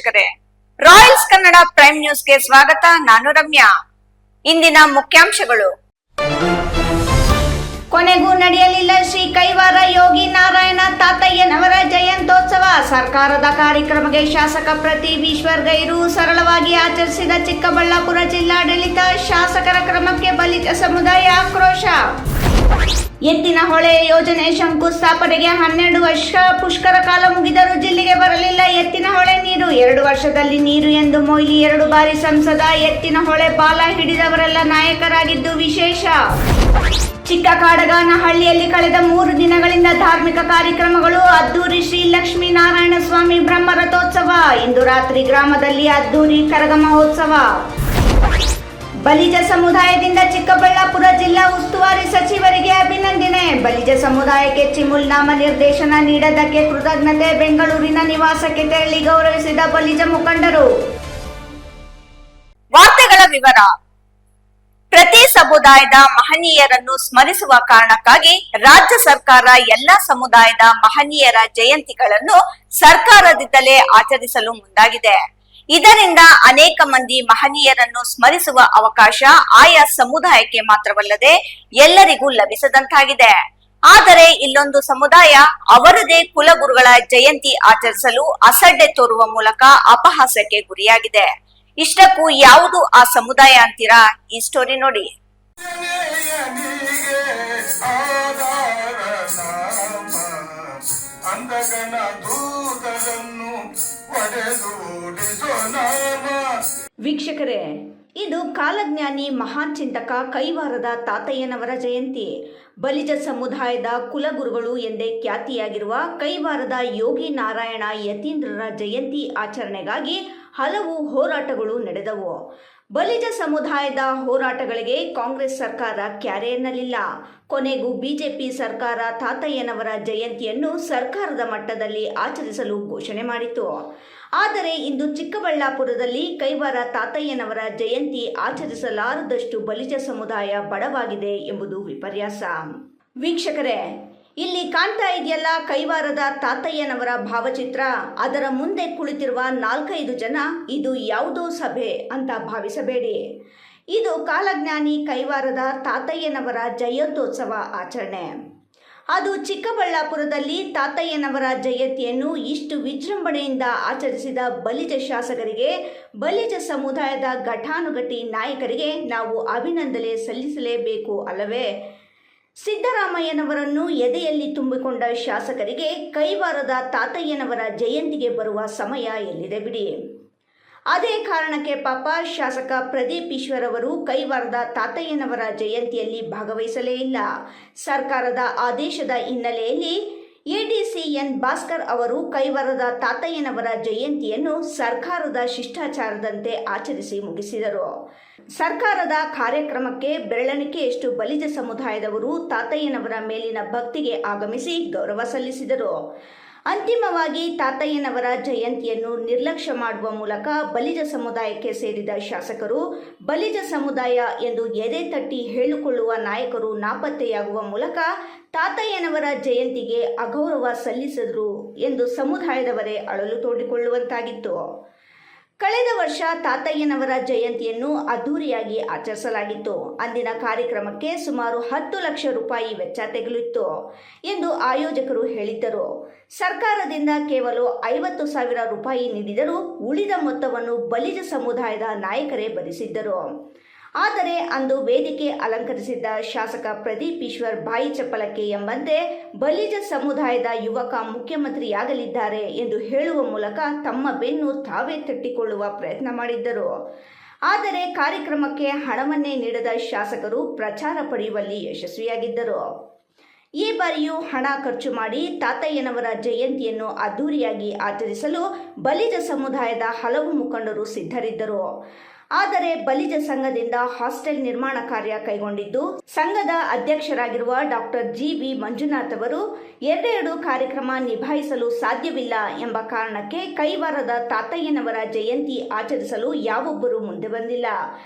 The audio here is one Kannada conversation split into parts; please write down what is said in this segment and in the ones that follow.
ವೀಕ್ಷಕರೇ, ರಾಯಲ್ಸ್ ಕನ್ನಡ ಪ್ರೈಮ್ ನ್ಯೂಸ್ಗೆ ಸ್ವಾಗತ. ನಾನು ರಮ್ಯಾ. ಇಂದಿನ ಮುಖ್ಯಾಂಶಗಳು. ಕೊನೆಗೂ ನಡೆಯಲಿಲ್ಲ ಶ್ರೀ ಕೈವಾರ ಯೋಗಿ ನಾರಾಯಣ ತಾತಯ್ಯನವರ ಜಯಂತ್ಯೋತ್ಸವ. ಸರ್ಕಾರದ ಕಾರ್ಯಕ್ರಮಕ್ಕೆ ಶಾಸಕ ಪ್ರದೀಪ್ ಈಶ್ವರ್ ಗೈರು ಸರಳವಾಗಿ ಆಚರಿಸಿದ ಚಿಕ್ಕಬಳ್ಳಾಪುರ ಜಿಲ್ಲಾಡಳಿತ. ಶಾಸಕರ ಕ್ರಮಕ್ಕೆ ಬಲಿತ ಸಮುದಾಯ ಆಕ್ರೋಶ. ಎತ್ತಿನಹೊಳೆ ಯೋಜನೆ ಶಂಕುಸ್ಥಾಪನೆಗೆ 12 ವರ್ಷ ಪುಷ್ಕರ ಕಾಲ ಮುಗಿದರೂ ಜಿಲ್ಲೆಗೆ ಬರಲಿಲ್ಲ ಎತ್ತಿನಹೊಳೆ ನೀರು. 2 ವರ್ಷದಲ್ಲಿ ನೀರು ಎಂದು ಮೊಯ್ಲಿ 2 ಬಾರಿ ಸಂಸದ. ಎತ್ತಿನಹೊಳೆ ಬಾಲ ಹಿಡಿದವರೆಲ್ಲ ನಾಯಕರಾಗಿದ್ದು ವಿಶೇಷ. ಚಿಕ್ಕಕಾಡಗಾನಹಳ್ಳಿಯಲ್ಲಿ ಕಳೆದ 3 ದಿನಗಳಿಂದ ಧಾರ್ಮಿಕ ಕಾರ್ಯಕ್ರಮಗಳು. ಅದ್ದೂರಿ ಶ್ರೀ ಲಕ್ಷ್ಮೀನಾರಾಯಣ ಸ್ವಾಮಿ ಬ್ರಹ್ಮರಥೋತ್ಸವ. ಇಂದು ರಾತ್ರಿ ಗ್ರಾಮದಲ್ಲಿ ಅದ್ದೂರಿ ಕರಗ ಮಹೋತ್ಸವ. ಬಲಿಜ ಸಮುದಾಯದಿಂದ ಚಿಕ್ಕಬಳ್ಳಾಪುರ ಜಿಲ್ಲಾ ಉಸ್ತುವಾರಿ ಸಚಿವರಿಗೆ ಅಭಿನಂದನೆ. ಬಲಿಜ ಸಮುದಾಯಕ್ಕೆ ಚಿಮುಲ್ ನಾಮ ನಿರ್ದೇಶನ ನೀಡದ್ದಕ್ಕೆ ಕೃತಜ್ಞತೆ. ಬೆಂಗಳೂರಿನ ನಿವಾಸಕ್ಕೆ ತೆರಳಿ ಗೌರವಿಸಿದ ಬಲಿಜ ಮುಖಂಡರು. ವಾರ್ತೆಗಳ ವಿವರ. ಪ್ರತಿ ಸಮುದಾಯದ ಮಹನೀಯರನ್ನು ಸ್ಮರಿಸುವ ಕಾರಣಕ್ಕಾಗಿ ರಾಜ್ಯ ಸರ್ಕಾರ ಎಲ್ಲಾ ಸಮುದಾಯದ ಮಹನೀಯರ ಜಯಂತಿಗಳನ್ನು ಸರ್ಕಾರದಿಂದಲೇ ಆಚರಿಸಲು ಮುಂದಾಗಿದೆ. ಇದರಿಂದ ಅನೇಕ ಮಂದಿ ಮಹನೀಯರನ್ನು ಸ್ಮರಿಸುವ ಅವಕಾಶ ಆಯಾ ಸಮುದಾಯಕ್ಕೆ ಮಾತ್ರವಲ್ಲದೆ ಎಲ್ಲರಿಗೂ ಲಭಿಸದಂತಾಗಿದೆ. ಆದರೆ ಇಲ್ಲೊಂದು ಸಮುದಾಯ ಅವರದೇ ಕುಲಗುರುಗಳ ಜಯಂತಿ ಆಚರಿಸಲು ಅಸಡ್ಡೆ ತೋರುವ ಮೂಲಕ ಅಪಹಾಸ್ಯಕ್ಕೆ ಗುರಿಯಾಗಿದೆ. ಇಷ್ಟಕ್ಕೂ ಯಾವುದು ಆ ಸಮುದಾಯ ಅಂತೀರಾ? ಈ ಸ್ಟೋರಿ ನೋಡಿ. ವೀಕ್ಷಕರೇ, ಇದು ಕಾಲಜ್ಞಾನಿ ಮಹಾನ್ ಚಿಂತಕ ಕೈವಾರದ ತಾತಯ್ಯನವರ ಜಯಂತಿ. ಬಲಿಜ ಸಮುದಾಯದ ಕುಲಗುರುಗಳು ಎಂದೇ ಖ್ಯಾತಿಯಾಗಿರುವ ಕೈವಾರದ ಯೋಗಿ ನಾರಾಯಣ ಯತೀಂದ್ರರ ಜಯಂತಿ ಆಚರಣೆಗಾಗಿ ಹಲವು ಹೋರಾಟಗಳು ನಡೆದವು. ಬಲಿಜ ಸಮುದಾಯದ ಹೋರಾಟಗಳಿಗೆ ಕಾಂಗ್ರೆಸ್ ಸರ್ಕಾರ ಕ್ಯಾರೆ ಎನ್ನಲಿಲ್ಲ. ಕೊನೆಗೂ ಬಿಜೆಪಿ ಸರ್ಕಾರ ತಾತಯ್ಯನವರ ಜಯಂತಿಯನ್ನು ಸರ್ಕಾರದ ಮಟ್ಟದಲ್ಲಿ ಆಚರಿಸಲು ಘೋಷಣೆ ಮಾಡಿತು. ಆದರೆ ಇಂದು ಚಿಕ್ಕಬಳ್ಳಾಪುರದಲ್ಲಿ ಕೈವಾರ ತಾತಯ್ಯನವರ ಜಯಂತಿ ಆಚರಿಸಲಾರದಷ್ಟು ಬಲಿಜ ಸಮುದಾಯ ಬಡವಾಗಿದೆ ಎಂಬುದು ವಿಪರ್ಯಾಸ. ವೀಕ್ಷಕರೇ, ಇಲ್ಲಿ ಕಾಣ್ತಾ ಇದೆಯಲ್ಲ ಕೈವಾರದ ತಾತಯ್ಯನವರ ಭಾವಚಿತ್ರ. ಅದರ ಮುಂದೆ ಕುಳಿತಿರುವ 4-5 ಜನ ಇದು ಯಾವುದೋ ಸಭೆ ಅಂತ ಭಾವಿಸಬೇಡಿ. ಇದು ಕಾಲಜ್ಞಾನಿ ಕೈವಾರದ ತಾತಯ್ಯನವರ ಜಯಂತ್ಯೋತ್ಸವ ಆಚರಣೆ. ಅದು ಚಿಕ್ಕಬಳ್ಳಾಪುರದಲ್ಲಿ ತಾತಯ್ಯನವರ ಜಯಂತಿಯನ್ನು ಇಷ್ಟು ವಿಜೃಂಭಣೆಯಿಂದ ಆಚರಿಸಿದ ಬಲಿಜ ಶಾಸಕರಿಗೆ, ಬಲಿಜ ಸಮುದಾಯದ ಘಟಾನುಘಟಿ ನಾಯಕರಿಗೆ ನಾವು ಅಭಿನಂದನೆ ಸಲ್ಲಿಸಲೇಬೇಕು ಅಲ್ಲವೇ? ಸಿದ್ದರಾಮಯ್ಯನವರನ್ನು ಎದೆಯಲ್ಲಿ ತುಂಬಿಕೊಂಡ ಶಾಸಕರಿಗೆ ಕೈವಾರದ ತಾತಯ್ಯನವರ ಜಯಂತಿಗೆ ಬರುವ ಸಮಯ ಎಲ್ಲಿದೆ ಬಿಡಿ. ಅದೇ ಕಾರಣಕ್ಕೆ ಪಾಪ ಶಾಸಕ ಪ್ರದೀಪ್ ಈಶ್ವರ್ ಅವರು ಕೈವಾರದ ತಾತಯ್ಯನವರ ಜಯಂತಿಯಲ್ಲಿ ಭಾಗವಹಿಸಲೇ ಇಲ್ಲ. ಸರ್ಕಾರದ ಆದೇಶದ ಹಿನ್ನೆಲೆಯಲ್ಲಿ ಎಡಿಸಿಎನ್ ಭಾಸ್ಕರ್ ಅವರು ಕೈವಾರದ ತಾತಯ್ಯನವರ ಜಯಂತಿಯನ್ನು ಸರ್ಕಾರದ ಶಿಷ್ಟಾಚಾರದಂತೆ ಆಚರಿಸಿ ಮುಗಿಸಿದರು. ಸರ್ಕಾರದ ಕಾರ್ಯಕ್ರಮಕ್ಕೆ ಬೆರಳೆಣಿಕೆಯಷ್ಟು ಬಲಿಜ ಸಮುದಾಯದವರು ತಾತಯ್ಯನವರ ಮೇಲಿನ ಭಕ್ತಿಗೆ ಆಗಮಿಸಿ ಗೌರವ ಸಲ್ಲಿಸಿದರು. ಅಂತಿಮವಾಗಿ ತಾತಯ್ಯನವರ ಜಯಂತಿಯನ್ನು ನಿರ್ಲಕ್ಷ್ಯ ಮಾಡುವ ಮೂಲಕ ಬಲಿಜ ಸಮುದಾಯಕ್ಕೆ ಸೇರಿದ ಶಾಸಕರು, ಬಲಿಜ ಸಮುದಾಯ ಎಂದು ಎದೆ ತಟ್ಟಿ ಹೇಳಿಕೊಳ್ಳುವ ನಾಯಕರು ನಾಪತ್ತೆಯಾಗುವ ಮೂಲಕ ತಾತಯ್ಯನವರ ಜಯಂತಿಗೆ ಅಗೌರವ ಸಲ್ಲಿಸಿದರು ಎಂದು ಸಮುದಾಯದವರೇ ಅಳಲು ತೋಡಿಕೊಳ್ಳುವಂತಾಗಿತ್ತು. ಕಳೆದ ವರ್ಷ ತಾತಯ್ಯನವರ ಜಯಂತಿಯನ್ನು ಅದ್ದೂರಿಯಾಗಿ ಆಚರಿಸಲಾಗಿತ್ತು. ಅಂದಿನ ಕಾರ್ಯಕ್ರಮಕ್ಕೆ ಸುಮಾರು 10 ಲಕ್ಷ ರೂಪಾಯಿ ವೆಚ್ಚ ತೆಗೆಲಿತ್ತು ಎಂದು ಆಯೋಜಕರು ಹೇಳಿದ್ದರು. ಸರ್ಕಾರದಿಂದ ಕೇವಲ 50,000 ರೂಪಾಯಿ ನೀಡಿದರೂ ಉಳಿದ ಮೊತ್ತವನ್ನು ಬಲಿಜ ಸಮುದಾಯದ ನಾಯಕರೇ ಭರಿಸಿದ್ದರು. ಆದರೆ ಅಂದು ವೇದಿಕೆ ಅಲಂಕರಿಸಿದ್ದ ಶಾಸಕ ಪ್ರದೀಪ್ ಈಶ್ವರ್ ಬಾಯಿ ಚಪ್ಪಲಕ್ಕೆ ಎಂಬಂತೆ ಬಲಿಜ ಸಮುದಾಯದ ಯುವಕ ಮುಖ್ಯಮಂತ್ರಿಯಾಗಲಿದ್ದಾರೆ ಎಂದು ಹೇಳುವ ಮೂಲಕ ತಮ್ಮ ಬೆನ್ನು ತಾವೇ ತಟ್ಟಿಕೊಳ್ಳುವ ಪ್ರಯತ್ನ ಮಾಡಿದ್ದರು. ಆದರೆ ಕಾರ್ಯಕ್ರಮಕ್ಕೆ ಹಣವನ್ನೇ ನೀಡದ ಶಾಸಕರು ಪ್ರಚಾರ ಪಡೆಯುವಲ್ಲಿ ಯಶಸ್ವಿಯಾಗಿದ್ದರು. ಈ ಬಾರಿಯೂ ಹಣ ಖರ್ಚು ಮಾಡಿ ತಾತಯ್ಯನವರ ಜಯಂತಿಯನ್ನು ಅದ್ದೂರಿಯಾಗಿ ಆಚರಿಸಲು ಬಲಿಜ ಸಮುದಾಯದ ಹಲವು ಮುಖಂಡರು ಸಿದ್ಧರಿದ್ದರು. ಆದರೆ ಬಲಿಜ ಸಂಘದಿಂದ ಹಾಸ್ಟೆಲ್ ನಿರ್ಮಾಣ ಕಾರ್ಯ ಕೈಗೊಂಡಿದ್ದು, ಸಂಘದ ಅಧ್ಯಕ್ಷರಾಗಿರುವ ಡಾಕ್ಟರ್ ಜಿ.ವಿ. ಮಂಜುನಾಥ್ ಅವರು 2 ಕಾರ್ಯಕ್ರಮ ನಿಭಾಯಿಸಲು ಸಾಧ್ಯವಿಲ್ಲ ಎಂಬ ಕಾರಣಕ್ಕೆ ಕೈವಾರದ ತಾತಯ್ಯನವರ ಜಯಂತಿ ಆಚರಿಸಲು ಯಾವೊಬ್ಬರೂ ಮುಂದೆ ಬಂದಿಲ್ಲ.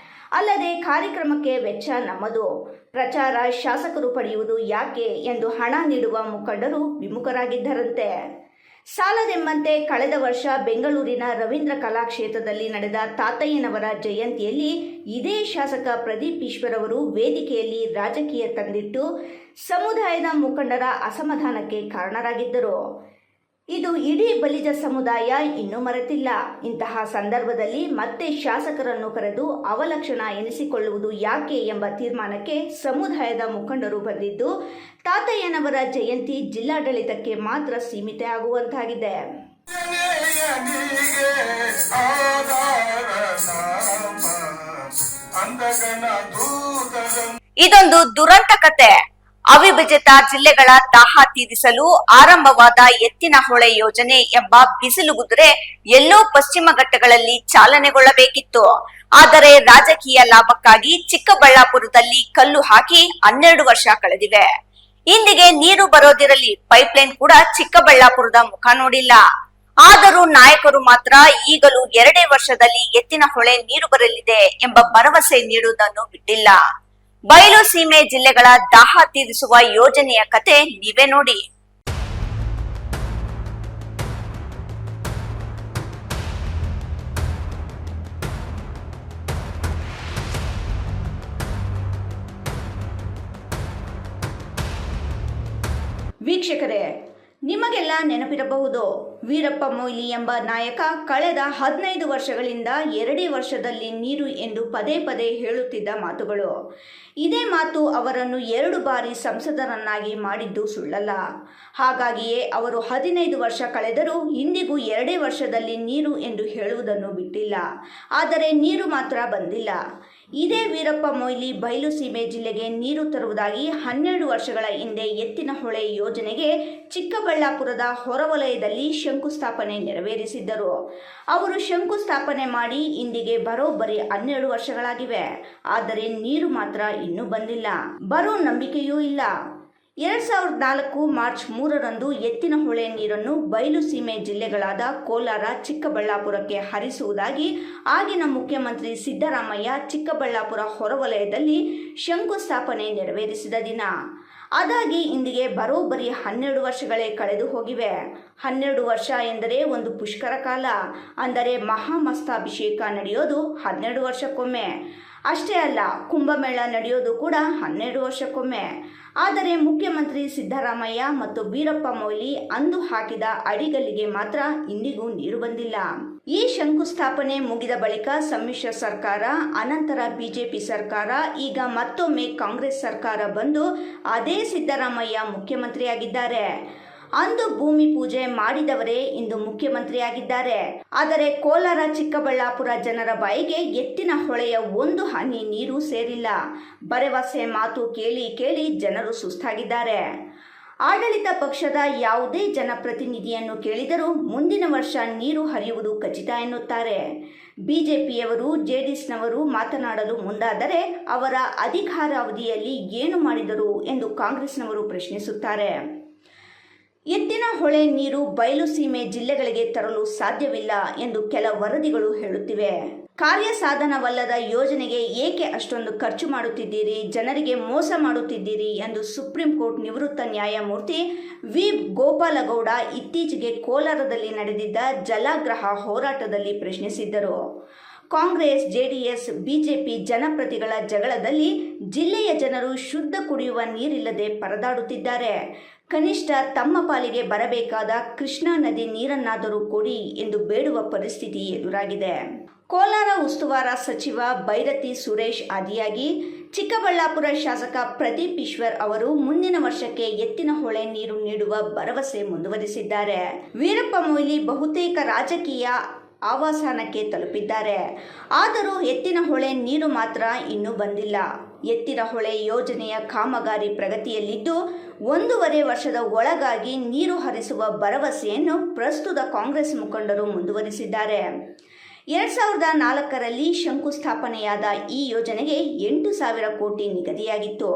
ಅಲ್ಲದೆ ಕಾರ್ಯಕ್ರಮಕ್ಕೆ ವೆಚ್ಚ ನಮ್ಮದು, ಪ್ರಚಾರ ಶಾಸಕರು ಪಡೆಯುವುದು ಯಾಕೆ ಎಂದು ಹಣ ನೀಡುವ ಮುಖಂಡರು ವಿಮುಖರಾಗಿದ್ದರಂತೆ. ಸಾಲದೆಂಬಂತೆ ಕಳೆದ ವರ್ಷ ಬೆಂಗಳೂರಿನ ರವೀಂದ್ರ ಕಲಾಕ್ಷೇತ್ರದಲ್ಲಿ ನಡೆದ ತಾತಯ್ಯನವರ ಜಯಂತಿಯಲ್ಲಿ ಇದೇ ಶಾಸಕ ಪ್ರದೀಪ್ ಈಶ್ವರ್ ಅವರು ವೇದಿಕೆಯಲ್ಲಿ ರಾಜಕೀಯ ತಂದಿಟ್ಟು ಸಮುದಾಯದ ಮುಖಂಡರ ಅಸಮಾಧಾನಕ್ಕೆ ಕಾರಣರಾಗಿದ್ದರು. ಇದು ಇಡೀ ಬಲಿಜ ಸಮುದಾಯ ಇನ್ನೂ ಮರೆತಿಲ್ಲ. ಇಂತಹ ಸಂದರ್ಭದಲ್ಲಿ ಮತ್ತೆ ಶಾಸಕರನ್ನು ಕರೆದು ಅವಲಕ್ಷಣ ಎನಿಸಿಕೊಳ್ಳುವುದು ಯಾಕೆ ಎಂಬ ತೀರ್ಮಾನಕ್ಕೆ ಸಮುದಾಯದ ಮುಖಂಡರು ಬಂದಿದ್ದು, ತಾತಯ್ಯನವರ ಜಯಂತಿ ಜಿಲ್ಲಾಡಳಿತಕ್ಕೆ ಮಾತ್ರ ಸೀಮಿತ ಆಗುವಂತಾಗಿದೆ. ಇದೊಂದು ದುರಂತ ಕತೆ. ಅವಿಭಜಿತ ಜಿಲ್ಲೆಗಳ ದಾಹ ತೀರಿಸಲು ಆರಂಭವಾದ ಎತ್ತಿನಹೊಳೆ ಯೋಜನೆ ಎಂಬ ಬಿಸಿಲುಗುದುರೆ ಎಲ್ಲೋ ಪಶ್ಚಿಮ ಘಟ್ಟಗಳಲ್ಲಿ ಚಾಲನೆಗೊಳ್ಳಬೇಕಿತ್ತು. ಆದರೆ ರಾಜಕೀಯ ಲಾಭಕ್ಕಾಗಿ ಚಿಕ್ಕಬಳ್ಳಾಪುರದಲ್ಲಿ ಕಲ್ಲು ಹಾಕಿ 12 ವರ್ಷ ಕಳೆದಿವೆ. ಇಂದಿಗೆ ನೀರು ಬರೋದಿರಲಿ, ಪೈಪ್ಲೈನ್ ಕೂಡ ಚಿಕ್ಕಬಳ್ಳಾಪುರದ ಮುಖ ನೋಡಿಲ್ಲ. ಆದರೂ ನಾಯಕರು ಮಾತ್ರ ಈಗಲೂ 2 ವರ್ಷದಲ್ಲಿ ಎತ್ತಿನಹೊಳೆ ನೀರು ಬರಲಿದೆ ಎಂಬ ಭರವಸೆ ನೀಡುವುದನ್ನು ಬಿಟ್ಟಿಲ್ಲ. ಬಯಲು ಸೀಮೆ ಜಿಲ್ಲೆಗಳ ದಾಹ ತೀರಿಸುವ ಯೋಜನೆಯ ಕತೆ ನೀವೇ ನೋಡಿ. ವೀಕ್ಷಕರೇ, ನಿಮಗೆಲ್ಲ ನೆನಪಿರಬಹುದು, ವೀರಪ್ಪ ಮೊಯ್ಲಿ ಎಂಬ ನಾಯಕ ಕಳೆದ 15 ವರ್ಷಗಳಿಂದ 2 ವರ್ಷದಲ್ಲಿ ನೀರು ಎಂದು ಪದೇ ಪದೇ ಹೇಳುತ್ತಿದ್ದ ಮಾತುಗಳು. ಇದೇ ಮಾತು ಅವರನ್ನು 2 ಬಾರಿ ಸಂಸದರನ್ನಾಗಿ ಮಾಡಿದ್ದು ಸುಳ್ಳಲ್ಲ. ಹಾಗಾಗಿಯೇ ಅವರು 15 ವರ್ಷ ಕಳೆದರೂ ಇಂದಿಗೂ 2 ವರ್ಷದಲ್ಲಿ ನೀರು ಎಂದು ಹೇಳುವುದನ್ನು ಬಿಟ್ಟಿಲ್ಲ. ಆದರೆ ನೀರು ಮಾತ್ರ ಬಂದಿಲ್ಲ. ಇದೇ ವೀರಪ್ಪ ಮೊಯ್ಲಿ ಬಯಲು ಸೀಮೆ ಜಿಲ್ಲೆಗೆ ನೀರು ತರುವುದಾಗಿ 12 ವರ್ಷಗಳ ಹಿಂದೆ ಎತ್ತಿನಹೊಳೆ ಯೋಜನೆಗೆ ಚಿಕ್ಕಬಳ್ಳಾಪುರದ ಹೊರವಲಯದಲ್ಲಿ ಶಂಕುಸ್ಥಾಪನೆ ನೆರವೇರಿಸಿದ್ದರು. ಅವರು ಶಂಕುಸ್ಥಾಪನೆ ಮಾಡಿ ಇಂದಿಗೆ ಬರೋಬ್ಬರಿ 12 ವರ್ಷಗಳಾಗಿವೆ. ಆದರೆ ನೀರು ಮಾತ್ರ ಇನ್ನೂ ಬಂದಿಲ್ಲ. ಬರೋ ನಂಬಿಕೆಯೂ ಇಲ್ಲ. 2004 ಮಾರ್ಚ್ 3ರಂದು ಎತ್ತಿನಹೊಳೆ ನೀರನ್ನು ಬಯಲು ಸೀಮೆ ಜಿಲ್ಲೆಗಳಾದ ಕೋಲಾರ, ಚಿಕ್ಕಬಳ್ಳಾಪುರಕ್ಕೆ ಹರಿಸುವುದಾಗಿ ಆಗಿನ ಮುಖ್ಯಮಂತ್ರಿ ಸಿದ್ದರಾಮಯ್ಯ ಚಿಕ್ಕಬಳ್ಳಾಪುರ ಹೊರವಲಯದಲ್ಲಿ ಶಂಕುಸ್ಥಾಪನೆ ನೆರವೇರಿಸಿದ ದಿನ. ಅದಾಗಿ ಇಂದಿಗೆ ಬರೋಬ್ಬರಿ 12 ವರ್ಷಗಳೇ ಕಳೆದು ಹೋಗಿವೆ. 12 ವರ್ಷ ಎಂದರೆ ಒಂದು ಪುಷ್ಕರ ಕಾಲ. ಅಂದರೆ ಮಹಾಮಸ್ತಾಭಿಷೇಕ ನಡೆಯೋದು 12 ವರ್ಷಕ್ಕೊಮ್ಮೆ. ಅಷ್ಟೇ ಅಲ್ಲ, ಕುಂಭಮೇಳ ನಡೆಯೋದು ಕೂಡ 12 ವರ್ಷಕ್ಕೊಮ್ಮೆ. ಆದರೆ ಮುಖ್ಯಮಂತ್ರಿ ಸಿದ್ದರಾಮಯ್ಯ ಮತ್ತು ವೀರಪ್ಪ ಮೊಯ್ಲಿ ಅಂದು ಹಾಕಿದ ಅಡಿಗಲ್ಲಿಗೆ ಮಾತ್ರ ಇಂದಿಗೂ ನೀರು ಬಂದಿಲ್ಲ. ಈ ಶಂಕುಸ್ಥಾಪನೆ ಮುಗಿದ ಬಳಿಕ ಸಮ್ಮಿಶ್ರ ಸರ್ಕಾರ, ಅನಂತರ ಬಿಜೆಪಿ ಸರ್ಕಾರ, ಈಗ ಮತ್ತೊಮ್ಮೆ ಕಾಂಗ್ರೆಸ್ ಸರ್ಕಾರ ಬಂದು ಅದೇ ಸಿದ್ದರಾಮಯ್ಯ ಮುಖ್ಯಮಂತ್ರಿಯಾಗಿದ್ದಾರೆ. ಅಂದು ಭೂಮಿ ಪೂಜೆ ಮಾಡಿದವರೇ ಇಂದು ಮುಖ್ಯಮಂತ್ರಿಯಾಗಿದ್ದಾರೆ. ಆದರೆ ಕೋಲಾರ, ಚಿಕ್ಕಬಳ್ಳಾಪುರ ಜನರ ಬಾಯಿಗೆ ಎತ್ತಿನಹೊಳೆಯ ಒಂದು ಹನಿ ನೀರು ಸೇರಿಲ್ಲ. ಭರವಸೆ ಮಾತು ಕೇಳಿ ಕೇಳಿ ಜನರು ಸುಸ್ತಾಗಿದ್ದಾರೆ. ಆಡಳಿತ ಪಕ್ಷದ ಯಾವುದೇ ಜನಪ್ರತಿನಿಧಿಯನ್ನು ಕೇಳಿದರೂ ಮುಂದಿನ ವರ್ಷ ನೀರು ಹರಿಯುವುದು ಖಚಿತ ಎನ್ನುತ್ತಾರೆ. ಬಿಜೆಪಿಯವರು, ಜೆಡಿಎಸ್ನವರು ಮಾತನಾಡಲು ಮುಂದಾದರೆ ಅವರ ಅಧಿಕಾರಾವಧಿಯಲ್ಲಿ ಏನು ಮಾಡಿದರು ಎಂದು ಕಾಂಗ್ರೆಸ್ನವರು ಪ್ರಶ್ನಿಸುತ್ತಾರೆ. ಎತ್ತಿನಹೊಳೆ ನೀರು ಬಯಲು ಸೀಮೆ ಜಿಲ್ಲೆಗಳಿಗೆ ತರಲು ಸಾಧ್ಯವಿಲ್ಲ ಎಂದು ಕೆಲ ವರದಿಗಳು ಹೇಳುತ್ತಿವೆ. ಕಾರ್ಯಸಾಧನವಲ್ಲದ ಯೋಜನೆಗೆ ಏಕೆ ಅಷ್ಟೊಂದು ಖರ್ಚು ಮಾಡುತ್ತಿದ್ದೀರಿ, ಜನರಿಗೆ ಮೋಸ ಮಾಡುತ್ತಿದ್ದೀರಿ ಎಂದು ಸುಪ್ರೀಂ ಕೋರ್ಟ್ ನಿವೃತ್ತ ನ್ಯಾಯಮೂರ್ತಿ ವಿ. ಗೋಪಾಲಗೌಡ ಇತ್ತೀಚೆಗೆ ಕೋಲಾರದಲ್ಲಿ ನಡೆದಿದ್ದ ಜಲಾಗ್ರಹ ಹೋರಾಟದಲ್ಲಿ ಪ್ರಶ್ನಿಸಿದ್ದರು. ಕಾಂಗ್ರೆಸ್, ಜೆಡಿಎಸ್, ಬಿಜೆಪಿ ಜನಪ್ರತಿಗಳ ಜಗಳದಲ್ಲಿ ಜಿಲ್ಲೆಯ ಜನರು ಶುದ್ಧ ಕುಡಿಯುವ ನೀರಿಲ್ಲದೆ ಪರದಾಡುತ್ತಿದ್ದಾರೆ. ಕನಿಷ್ಠ ತಮ್ಮ ಪಾಲಿಗೆ ಬರಬೇಕಾದ ಕೃಷ್ಣಾ ನದಿ ನೀರನ್ನಾದರೂ ಕೊಡಿ ಎಂದು ಬೇಡುವ ಪರಿಸ್ಥಿತಿ ಎದುರಾಗಿದೆ. ಕೋಲಾರ ಉಸ್ತುವಾರ ಸಚಿವ ಬೈರತಿ ಸುರೇಶ್ ಆದಿಯಾಗಿ ಚಿಕ್ಕಬಳ್ಳಾಪುರ ಶಾಸಕ ಪ್ರದೀಪ್ ಈಶ್ವರ್ ಅವರು ಮುಂದಿನ ವರ್ಷಕ್ಕೆ ಎತ್ತಿನಹೊಳೆ ನೀರು ನೀಡುವ ಭರವಸೆ ಮುಂದುವರಿಸಿದ್ದಾರೆ. ವೀರಪ್ಪ ಮೊಯ್ಲಿ ಬಹುತೇಕ ರಾಜಕೀಯ ಆವಾಸನಕ್ಕೆ ತಲುಪಿದ್ದಾರೆ. ಆದರೂ ಎತ್ತಿನಹೊಳೆ ನೀರು ಮಾತ್ರ ಇನ್ನೂ ಬಂದಿಲ್ಲ. ಎತ್ತಿನಹೊಳೆ ಯೋಜನೆಯ ಕಾಮಗಾರಿ ಪ್ರಗತಿಯಲ್ಲಿದ್ದು 1.5 ವರ್ಷದ ಒಳಗಾಗಿ ನೀರು ಹರಿಸುವ ಭರವಸೆಯನ್ನು ಪ್ರಸ್ತುತ ಕಾಂಗ್ರೆಸ್ ಮುಖಂಡರು ಮುಂದುವರಿಸಿದ್ದಾರೆ. 2004ರಲ್ಲಿ ಶಂಕುಸ್ಥಾಪನೆಯಾದ ಈ ಯೋಜನೆಗೆ 8,000 ಕೋಟಿ ನಿಗದಿಯಾಗಿತ್ತು.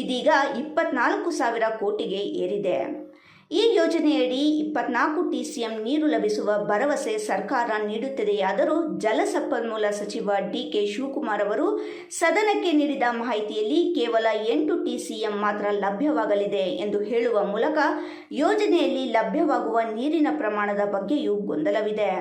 ಇದೀಗ 24,000 ಕೋಟಿಗೆ ಏರಿದೆ. ಈ ಯೋಜನೆಯಡಿ 24 TCM ನೀರು ಲಭಿಸುವ ಭರವಸೆ ಸರ್ಕಾರ ನೀಡುತ್ತದೆಯಾದರೂ ಜಲಸಂಪನ್ಮೂಲ ಸಚಿವ DK ಶಿವಕುಮಾರ್ ಅವರು ಸದನಕ್ಕೆ ನೀಡಿದ ಮಾಹಿತಿಯಲ್ಲಿ ಕೇವಲ 8 TCM ಮಾತ್ರ ಲಭ್ಯವಾಗಲಿದೆ ಎಂದು ಹೇಳುವ ಮೂಲಕ ಯೋಜನೆಯಲ್ಲಿ ಲಭ್ಯವಾಗುವ ನೀರಿನ ಪ್ರಮಾಣದ ಬಗ್ಗೆಯೂ ಗೊಂದಲವಿದೆ.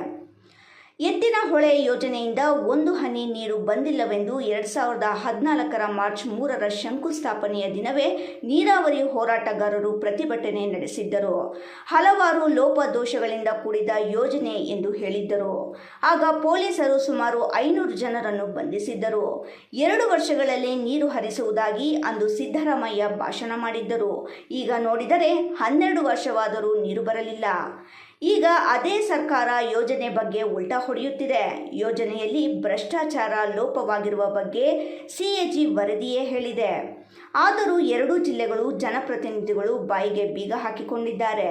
ಎತ್ತಿನಹೊಳೆ ಯೋಜನೆಯಿಂದ ಒಂದು ಹನಿ ನೀರು ಬಂದಿಲ್ಲವೆಂದು 2014 ಮಾರ್ಚ್ 3ರ ಶಂಕುಸ್ಥಾಪನೆಯ ದಿನವೇ ನೀರಾವರಿ ಹೋರಾಟಗಾರರು ಪ್ರತಿಭಟನೆ ನಡೆಸಿದ್ದರು. ಹಲವಾರು ಲೋಪದೋಷಗಳಿಂದ ಕೂಡಿದ ಯೋಜನೆ ಎಂದು ಹೇಳಿದ್ದರು. ಆಗ ಪೊಲೀಸರು ಸುಮಾರು 500 ಜನರನ್ನು ಬಂಧಿಸಿದ್ದರು. 2 ವರ್ಷಗಳಲ್ಲಿ ನೀರು ಹರಿಸುವುದಾಗಿ ಅಂದು ಸಿದ್ದರಾಮಯ್ಯ ಭಾಷಣ ಮಾಡಿದ್ದರು. ಈಗ ನೋಡಿದರೆ 12 ವರ್ಷವಾದರೂ ನೀರು ಬರಲಿಲ್ಲ. ಈಗ ಅದೇ ಸರ್ಕಾರ ಯೋಜನೆ ಬಗ್ಗೆ ಉಲ್ಟಾ ಹೊಡೆಯುತ್ತಿದೆ. ಯೋಜನೆಯಲ್ಲಿ ಭ್ರಷ್ಟಾಚಾರ ಲೋಪವಾಗಿರುವ ಬಗ್ಗೆ CAG ವರದಿಯೇ ಹೇಳಿದೆ. ಆದರೂ 2 ಜಿಲ್ಲೆಗಳು ಜನಪ್ರತಿನಿಧಿಗಳು ಬಾಯಿಗೆ ಬೀಗ ಹಾಕಿಕೊಂಡಿದ್ದಾರೆ.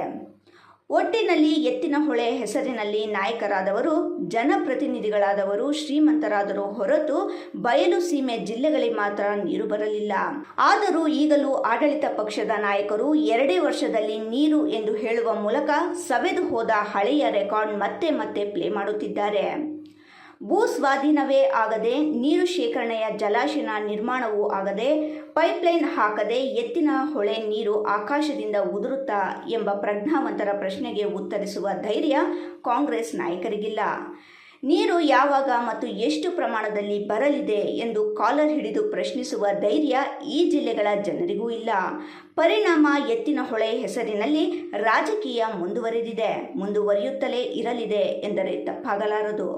ಒಟ್ಟಿನಲ್ಲಿ ಎತ್ತಿನಹೊಳೆ ಹೆಸರಿನಲ್ಲಿ ನಾಯಕರಾದವರು ಜನಪ್ರತಿನಿಧಿಗಳಾದವರು ಶ್ರೀಮಂತರಾದರೂ ಹೊರತು ಬಯಲು ಸೀಮೆ ಜಿಲ್ಲೆಗಳಿಗೆ ಮಾತ್ರ ನೀರು ಬರಲಿಲ್ಲ. ಆದರೂ ಈಗಲೂ ಆಡಳಿತ ಪಕ್ಷದ ನಾಯಕರು 2 ವರ್ಷದಲ್ಲಿ ನೀರು ಎಂದು ಹೇಳುವ ಮೂಲಕ ಸವೆದು ಹೋದ ಹಳೆಯ ರೆಕಾರ್ಡ್ ಮತ್ತೆ ಮತ್ತೆ ಪ್ಲೇ ಮಾಡುತ್ತಿದ್ದಾರೆ. ಭೂ ಸ್ವಾಧೀನವೇ ಆಗದೆ, ನೀರು ಶೇಖರಣೆಯ ಜಲಾಶಯ ನಿರ್ಮಾಣವೂ ಆಗದೆ, ಪೈಪ್ಲೈನ್ ಹಾಕದೆ ಎತ್ತಿನಹೊಳೆ ನೀರು ಆಕಾಶದಿಂದ ಉದುರುತ್ತಾ ಎಂಬ ಪ್ರಜ್ಞಾವಂತರ ಪ್ರಶ್ನೆಗೆ ಉತ್ತರಿಸುವ ಧೈರ್ಯ ಕಾಂಗ್ರೆಸ್ ನಾಯಕರಿಗಿಲ್ಲ. ನೀರು ಯಾವಾಗ ಮತ್ತು ಎಷ್ಟು ಪ್ರಮಾಣದಲ್ಲಿ ಬರಲಿದೆ ಎಂದು ಕಾಲರ್ ಹಿಡಿದು ಪ್ರಶ್ನಿಸುವ ಧೈರ್ಯ ಈ ಜಿಲ್ಲೆಗಳ ಜನರಿಗೂ ಇಲ್ಲ. ಪರಿಣಾಮ ಎತ್ತಿನಹೊಳೆ ಹೆಸರಿನಲ್ಲಿ ರಾಜಕೀಯ ಮುಂದುವರಿಯುತ್ತಲೇ ಇರಲಿದೆ ಎಂದರೆ ತಪ್ಪಾಗಲಾರದು.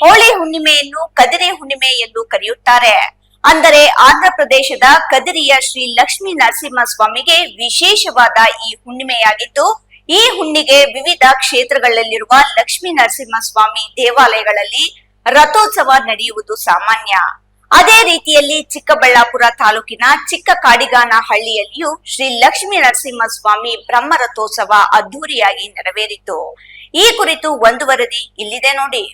ಹೋಳಿ ಹುಣ್ಣಿಮೆಯನ್ನು ಕದಿರೆ ಹುಣ್ಣಿಮೆ ಎಂದು ಕರೆಯುತ್ತಾರೆ. ಅಂದರೆ ಆಂಧ್ರ ಪ್ರದೇಶದ ಕದಿರಿಯ ಶ್ರೀ ಲಕ್ಷ್ಮೀ ನರಸಿಂಹಸ್ವಾಮಿಗೆ ವಿಶೇಷವಾದ ಈ ಹುಣ್ಣಿಮೆಯಾಗಿದ್ದು, ಈ ಹುಣ್ಣಿಗೆ ವಿವಿಧ ಕ್ಷೇತ್ರಗಳಲ್ಲಿರುವ ಲಕ್ಷ್ಮೀ ನರಸಿಂಹಸ್ವಾಮಿ ದೇವಾಲಯಗಳಲ್ಲಿ ರಥೋತ್ಸವ ನಡೆಯುವುದು ಸಾಮಾನ್ಯ. ಅದೇ ರೀತಿಯಲ್ಲಿ ಚಿಕ್ಕಬಳ್ಳಾಪುರ ತಾಲೂಕಿನ ಚಿಕ್ಕ ಕಾಡಿಗಾನಹಳ್ಳಿಯಲ್ಲಿಯೂ ಶ್ರೀ ಲಕ್ಷ್ಮೀ ನರಸಿಂಹಸ್ವಾಮಿ ಬ್ರಹ್ಮ ರಥೋತ್ಸವ ಅದ್ದೂರಿಯಾಗಿ ನೆರವೇರಿತು. ಈ ಕುರಿತು ಒಂದು ವರದಿ ಇಲ್ಲಿದೆ ನೋಡಿ.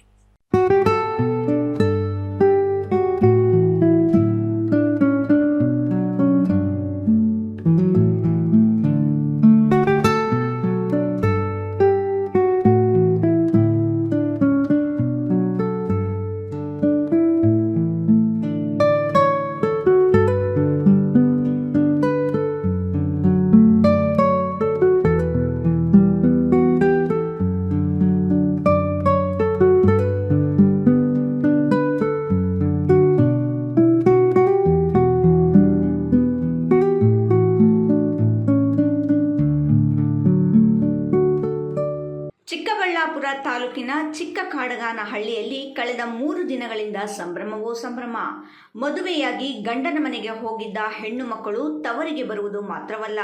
ಚಿಕ್ಕಬಳ್ಳಾಪುರ ತಾಲೂಕಿನ ಚಿಕ್ಕ ಕಾಡಗಾನಹಳ್ಳಿಯಲ್ಲಿ ಕಳೆದ 3 ದಿನಗಳಿಂದ ಸಂಭ್ರಮವೋ ಸಂಭ್ರಮ. ಮದುವೆಯಾಗಿ ಗಂಡನ ಮನೆಗೆ ಹೋಗಿದ್ದ ಹೆಣ್ಣು ಮಕ್ಕಳು ತವರಿಗೆ ಬರುವುದು ಮಾತ್ರವಲ್ಲ,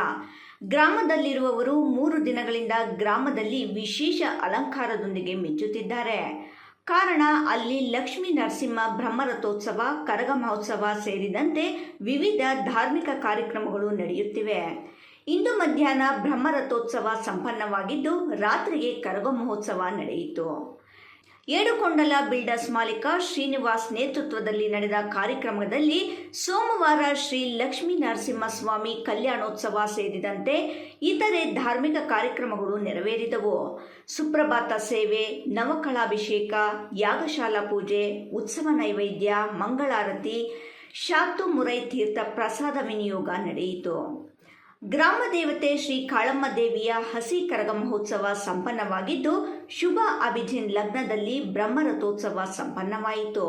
ಗ್ರಾಮದಲ್ಲಿರುವವರು 3 ದಿನಗಳಿಂದ ಗ್ರಾಮದಲ್ಲಿ ವಿಶೇಷ ಅಲಂಕಾರದೊಂದಿಗೆ ಮಿಂಚುತ್ತಿದ್ದಾರೆ. ಕಾರಣ ಅಲ್ಲಿ ಲಕ್ಷ್ಮೀ ನರಸಿಂಹ ಬ್ರಹ್ಮರಥೋತ್ಸವ, ಕರಗ ಮಹೋತ್ಸವ ಸೇರಿದಂತೆ ವಿವಿಧ ಧಾರ್ಮಿಕ ಕಾರ್ಯಕ್ರಮಗಳು ನಡೆಯುತ್ತಿವೆ. ಇಂದು ಮಧ್ಯಾಹ್ನ ಬ್ರಹ್ಮರಥೋತ್ಸವ ಸಂಪನ್ನವಾಗಿದ್ದು, ರಾತ್ರಿಗೆ ಕರಗ ಮಹೋತ್ಸವ ನಡೆಯಿತು. ಏಡುಕೊಂಡಲ ಬಿಲ್ಡರ್ಸ್ ಮಾಲೀಕ ಶ್ರೀನಿವಾಸ್ ನೇತೃತ್ವದಲ್ಲಿ ನಡೆದ ಕಾರ್ಯಕ್ರಮದಲ್ಲಿ ಸೋಮವಾರ ಶ್ರೀ ಲಕ್ಷ್ಮೀ ನರಸಿಂಹಸ್ವಾಮಿ ಕಲ್ಯಾಣೋತ್ಸವ ಸೇರಿದಂತೆ ಇತರೆ ಧಾರ್ಮಿಕ ಕಾರ್ಯಕ್ರಮಗಳು ನೆರವೇರಿದವು. ಸುಪ್ರಭಾತ ಸೇವೆ, ನವಕಳಾಭಿಷೇಕ, ಯಾಗಶಾಲಾ ಪೂಜೆ, ಉತ್ಸವ ನೈವೇದ್ಯ, ಮಂಗಳಾರತಿ, ಶಾತು ಮುರೈ ತೀರ್ಥ ಪ್ರಸಾದ ವಿನಿಯೋಗ ನಡೆಯಿತು. ಗ್ರಾಮ ದೇವತೆ ಶ್ರೀ ಕಾಳಮ್ಮ ದೇವಿಯ ಹಸಿ ಕರಗ ಮಹೋತ್ಸವ ಸಂಪನ್ನವಾಗಿದ್ದು, ಶುಭ ಅಭಿಜಿನ್ ಲಗ್ನದಲ್ಲಿ ಬ್ರಹ್ಮರಥೋತ್ಸವ ಸಂಪನ್ನವಾಯಿತು.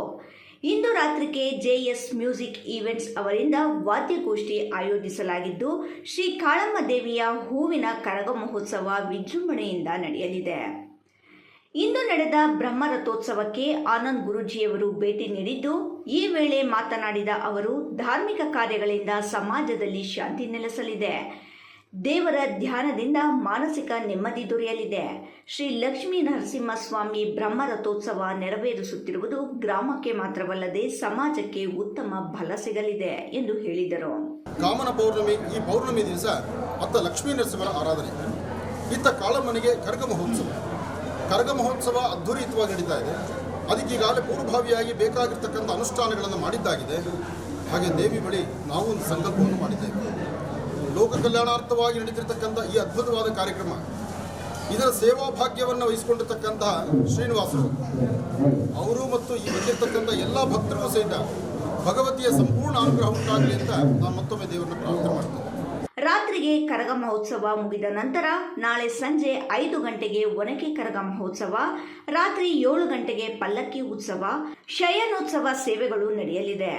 ಇಂದು ರಾತ್ರಿಗೆ JS ಮ್ಯೂಸಿಕ್ ಈವೆಂಟ್ಸ್ ಅವರಿಂದ ವಾದ್ಯಗೋಷ್ಠಿ ಆಯೋಜಿಸಲಾಗಿದ್ದು, ಶ್ರೀ ಕಾಳಮ್ಮ ದೇವಿಯ ಹೂವಿನ ಕರಗ ಮಹೋತ್ಸವ ವಿಜೃಂಭಣೆಯಿಂದ ನಡೆಯಲಿದೆ. ಇಂದು ನಡೆದ ಬ್ರಹ್ಮರಥೋತ್ಸವಕ್ಕೆ ಆನಂದ್ ಗುರೂಜಿಯವರು ಭೇಟಿ ನೀಡಿದ್ದು, ಈ ವೇಳೆ ಮಾತನಾಡಿದ ಅವರು, ಧಾರ್ಮಿಕ ಕಾರ್ಯಗಳಿಂದ ಸಮಾಜದಲ್ಲಿ ಶಾಂತಿ ನೆಲೆಸಲಿದೆ. ದೇವರ ಧ್ಯಾನದಿಂದ ಮಾನಸಿಕ ನೆಮ್ಮದಿ ದೊರೆಯಲಿದೆ. ಶ್ರೀ ಲಕ್ಷ್ಮೀ ನರಸಿಂಹಸ್ವಾಮಿ ಬ್ರಹ್ಮರಥೋತ್ಸವ ನೆರವೇರಿಸುತ್ತಿರುವುದು ಗ್ರಾಮಕ್ಕೆ ಮಾತ್ರವಲ್ಲದೆ ಸಮಾಜಕ್ಕೆ ಉತ್ತಮ ಫಲ ಸಿಗಲಿದೆ ಎಂದು ಹೇಳಿದರು. ಕಾಮನ ಪೌರ್ಣಮಿ, ಈ ಪೌರ್ಣಮಿ ದಿವಸ ಅತ್ತ ಲಕ್ಷ್ಮೀ ನರಸಿಂಹನ ಆರಾಧನೆ, ಇತ್ತ ಕಾಳಮ್ಮನಿಗೆ ಕರಗ ಮಹೋತ್ಸವ. ಕರಗ ಮಹೋತ್ಸವ ಅದ್ಧೂರಿತವಾಗಿ ನಡೀತಾ ಇದೆ. ಅದಕ್ಕೆ ಈಗಾಗಲೇ ಪೂರ್ವಭಾವಿಯಾಗಿ ಬೇಕಾಗಿರ್ತಕ್ಕಂಥ ಅನುಷ್ಠಾನಗಳನ್ನು ಮಾಡಿದ್ದಾಗಿದೆ. ಹಾಗೆ ದೇವಿ ಬಳಿ ನಾವು ಒಂದು ಸಂಕಲ್ಪವನ್ನು ಮಾಡಿದ್ದೇವೆ. ಲೋಕ ಕಲ್ಯಾಣಾರ್ಥವಾಗಿ ನಡೀತಿರ್ತಕ್ಕಂಥ ಈ ಅದ್ಭುತವಾದ ಕಾರ್ಯಕ್ರಮ, ಇದರ ಸೇವಾ ಭಾಗ್ಯವನ್ನು ವಹಿಸಿಕೊಂಡಿರ್ತಕ್ಕಂತಹ ಶ್ರೀನಿವಾಸರು ಅವರು ಮತ್ತು ಈ ಬಂದಿರತಕ್ಕಂಥ ಎಲ್ಲ ಭಕ್ತರಿಗೂ ಸಹಿತ ಭಗವತಿಯ ಸಂಪೂರ್ಣ ಅನುಗ್ರಹ ಉಂಟಾಗಲಿ ಅಂತ ನಾನು ಮತ್ತೊಮ್ಮೆ ದೇವರನ್ನು ಪ್ರಾರ್ಥನೆ ಮಾಡ್ತೇನೆ. ರಾತ್ರಿಗೆ ಕರಗ ಮಹೋತ್ಸವ ಮುಗಿದ ನಂತರ ನಾಳೆ ಸಂಜೆ 5 ಗಂಟೆಗೆ ಒನಕೆ ಕರಗ ಮಹೋತ್ಸವ, ರಾತ್ರಿ 7 ಗಂಟೆಗೆ ಪಲ್ಲಕ್ಕಿ ಉತ್ಸವ, ಶಯನೋತ್ಸವ ಸೇವೆಗಳು ನಡೆಯಲಿದೆ.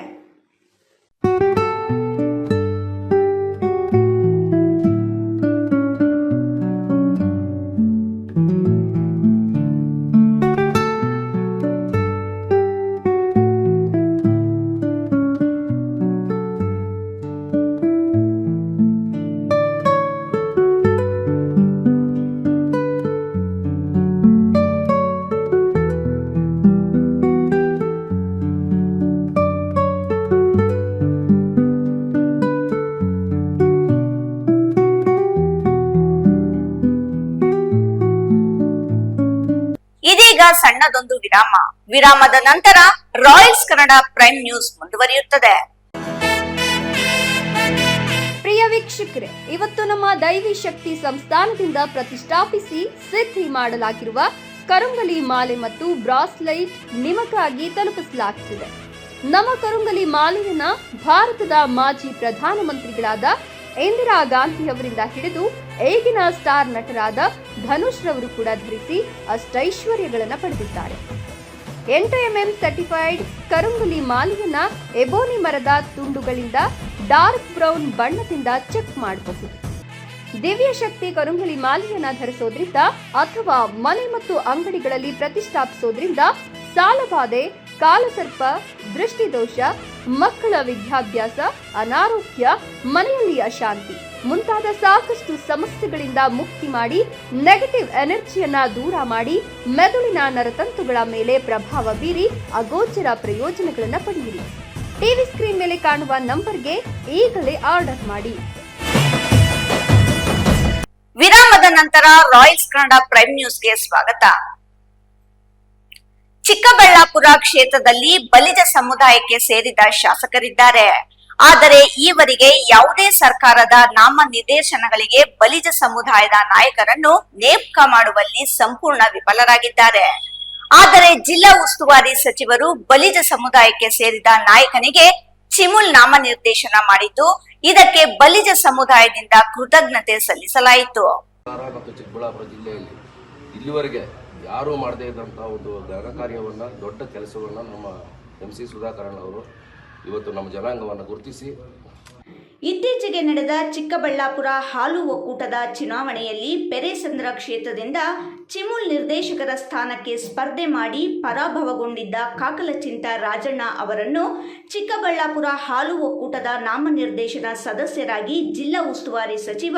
ಇದೀಗ ಸಣ್ಣದೊಂದು ವಿರಾಮದ ನಂತರ ರಾಯಲ್ಸ್ ಕನ್ನಡ ಪ್ರೈಮ್ ನ್ಯೂಸ್ ಮುಂದುವರಿಯುತ್ತದೆ. ಪ್ರಿಯ ವೀಕ್ಷಕರೇ, ಇವತ್ತು ನಮ್ಮ ದೈವಿ ಶಕ್ತಿ ಸಂಸ್ಥಾನದಿಂದ ಪ್ರತಿಷ್ಠಾಪಿಸಿ ಸಿದ್ಧಿ ಮಾಡಲಾಗಿರುವ ಕರುಂಗಲಿ ಮಾಲೆ ಮತ್ತು ಬ್ರಾಸ್ಲೈಟ್ ನಿಮಗಾಗಿ ತಲುಪಿಸಲಾಗುತ್ತಿದೆ. ನಮ್ಮ ಕರುಂಗಲಿ ಮಾಲೆಯನ್ನ ಭಾರತದ ಮಾಜಿ ಪ್ರಧಾನಮಂತ್ರಿಗಳಾದ ಇಂದಿರಾ ಗಾಂಧಿ ಅವರಿಂದ ಹಿಡಿದು ಈಗಿನ ಸ್ಟಾರ್ ನಟರಾದ ಧನುಷ್ ರವರು ಕೂಡ ಧರಿಸಿ ಅಷ್ಟೈಶ್ವರ್ಯಗಳನ್ನು ಪಡೆದಿದ್ದಾರೆ. 8mm ಸರ್ಟಿಫೈಡ್ ಕರುಂಗಲಿ ಮಾಲೆಯನ್ನ ಎಬೋನಿ ಮರದ ತುಂಡುಗಳಿಂದ ಡಾರ್ಕ್ ಬ್ರೌನ್ ಬಣ್ಣದಿಂದ ಚೆಕ್ ಮಾಡಬಹುದು. ದಿವ್ಯ ಶಕ್ತಿ ಕರುಂಗಲಿ ಮಾಲೆಯನ್ನ ಧರಿಸೋದ್ರಿಂದ ಅಥವಾ ಮನೆ ಮತ್ತು ಅಂಗಡಿಗಳಲ್ಲಿ ಪ್ರತಿಷ್ಠಾಪಿಸೋದ್ರಿಂದ ಸಾಲಬಾಧೆ, ಕಾಲಸರ್ಪ, ದೃಷ್ಟಿದೋಷ, ಮಕ್ಕಳ ವಿದ್ಯಾಭ್ಯಾಸ, ಅನಾರೋಗ್ಯ, ಮನೆಯಲ್ಲಿ ಅಶಾಂತಿ ಮುಂತಾದ ಸಾಕಷ್ಟು ಸಮಸ್ಯೆಗಳಿಂದ ಮುಕ್ತಿ ಮಾಡಿ ನೆಗೆಟಿವ್ ಎನರ್ಜಿಯನ್ನ ದೂರ ಮಾಡಿ ಮೆದುಳಿನ ನರತಂತುಗಳ ಮೇಲೆ ಪ್ರಭಾವ ಬೀರಿ ಅಗೋಚರ ಪ್ರಯೋಜನಗಳನ್ನು ಪಡೆಯಿರಿ. ಟಿವಿ ಸ್ಕ್ರೀನ್ ಮೇಲೆ ಕಾಣುವ ನಂಬರ್ಗೆ ಈಗಲೇ ಆರ್ಡರ್ ಮಾಡಿ. ವಿರಾಮದ ನಂತರ ರಾಯಲ್ಸ್ ಕನ್ನಡ ಪ್ರೈಮ್ ನ್ಯೂಸ್ಗೆ ಸ್ವಾಗತ. ಚಿಕ್ಕಬಳ್ಳಾಪುರ ಕ್ಷೇತ್ರದಲ್ಲಿ ಬಲಿಜ ಸಮುದಾಯಕ್ಕೆ ಸೇರಿದ ಶಾಸಕರಿದ್ದಾರೆ. ಆದರೆ ಈವರೆಗೆ ಯಾವುದೇ ಸರ್ಕಾರದ ನಾಮನಿರ್ದೇಶನಗಳಿಗೆ ಬಲಿಜ ಸಮುದಾಯದ ನಾಯಕರನ್ನು ನೇಮಕ ಮಾಡುವಲ್ಲಿ ಸಂಪೂರ್ಣ ವಿಫಲರಾಗಿದ್ದಾರೆ. ಆದರೆ ಜಿಲ್ಲಾ ಉಸ್ತುವಾರಿ ಸಚಿವರು ಬಲಿಜ ಸಮುದಾಯಕ್ಕೆ ಸೇರಿದ ನಾಯಕನಿಗೆ ಚಿಮುಲ್ ನಾಮನಿರ್ದೇಶನ ಮಾಡಿದ್ದು, ಇದಕ್ಕೆ ಬಲಿಜ ಸಮುದಾಯದಿಂದ ಕೃತಜ್ಞತೆ ಸಲ್ಲಿಸಲಾಯಿತು. ಮತ್ತು ಚಿಕ್ಕಬಳ್ಳಾಪುರ ಜಿಲ್ಲೆಯಲ್ಲಿ ಇಲ್ಲಿವರೆಗೆ ಯಾರೂ ಮಾಡದೇ ಇದ್ದಂತಹ ಒಂದು ಘನ ಕಾರ್ಯವನ್ನ, ದೊಡ್ಡ ಕೆಲಸವನ್ನ ನಮ್ಮ MC ಸುಧಾಕರನ್ ಅವರು ಇವತ್ತು ನಮ್ಮ ಜನಾಂಗವನ್ನು ಗುರುತಿಸಿ ಇತ್ತೀಚೆಗೆ ನಡೆದ ಚಿಕ್ಕಬಳ್ಳಾಪುರ ಹಾಲು ಒಕ್ಕೂಟದ ಚುನಾವಣೆಯಲ್ಲಿ ಪೆರೇಸಂದ್ರ ಕ್ಷೇತ್ರದಿಂದ ಚಿಮುಲ್ ನಿರ್ದೇಶಕರ ಸ್ಥಾನಕ್ಕೆ ಸ್ಪರ್ಧೆ ಮಾಡಿ ಪರಾಭವಗೊಂಡಿದ್ದ ಕಾಕಲಚಿಂತ ರಾಜಣ್ಣ ಅವರನ್ನು ಚಿಕ್ಕಬಳ್ಳಾಪುರ ಹಾಲು ಒಕ್ಕೂಟದ ನಾಮನಿರ್ದೇಶನ ಸದಸ್ಯರಾಗಿ ಜಿಲ್ಲಾ ಉಸ್ತುವಾರಿ ಸಚಿವ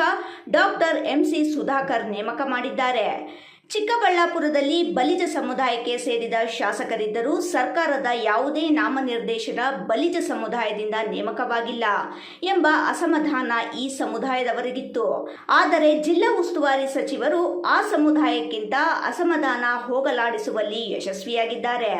ಡಾಕ್ಟರ್ MC ಸುಧಾಕರ್ ನೇಮಕ ಮಾಡಿದ್ದಾರೆ. ಚಿಕ್ಕಬಳ್ಳಾಪುರದಲ್ಲಿ ಬಲಿಜ ಸಮುದಾಯಕ್ಕೆ ಸೇರಿದ ಶಾಸಕರಿದ್ದರೂ ಸರ್ಕಾರದ ಯಾವುದೇ ನಾಮನಿರ್ದೇಶನ ಬಲಿಜ ಸಮುದಾಯದಿಂದ ನೇಮಕವಾಗಿಲ್ಲ ಎಂಬ ಅಸಮಾಧಾನ ಈ ಸಮುದಾಯದವರಿಗಿತ್ತು. ಆದರೆ ಜಿಲ್ಲಾ ಉಸ್ತುವಾರಿ ಸಚಿವರು ಆ ಸಮುದಾಯಕ್ಕಿಂತ ಅಸಮಾಧಾನ ಹೋಗಲಾಡಿಸುವಲ್ಲಿ ಯಶಸ್ವಿಯಾಗಿದ್ದಾರೆ.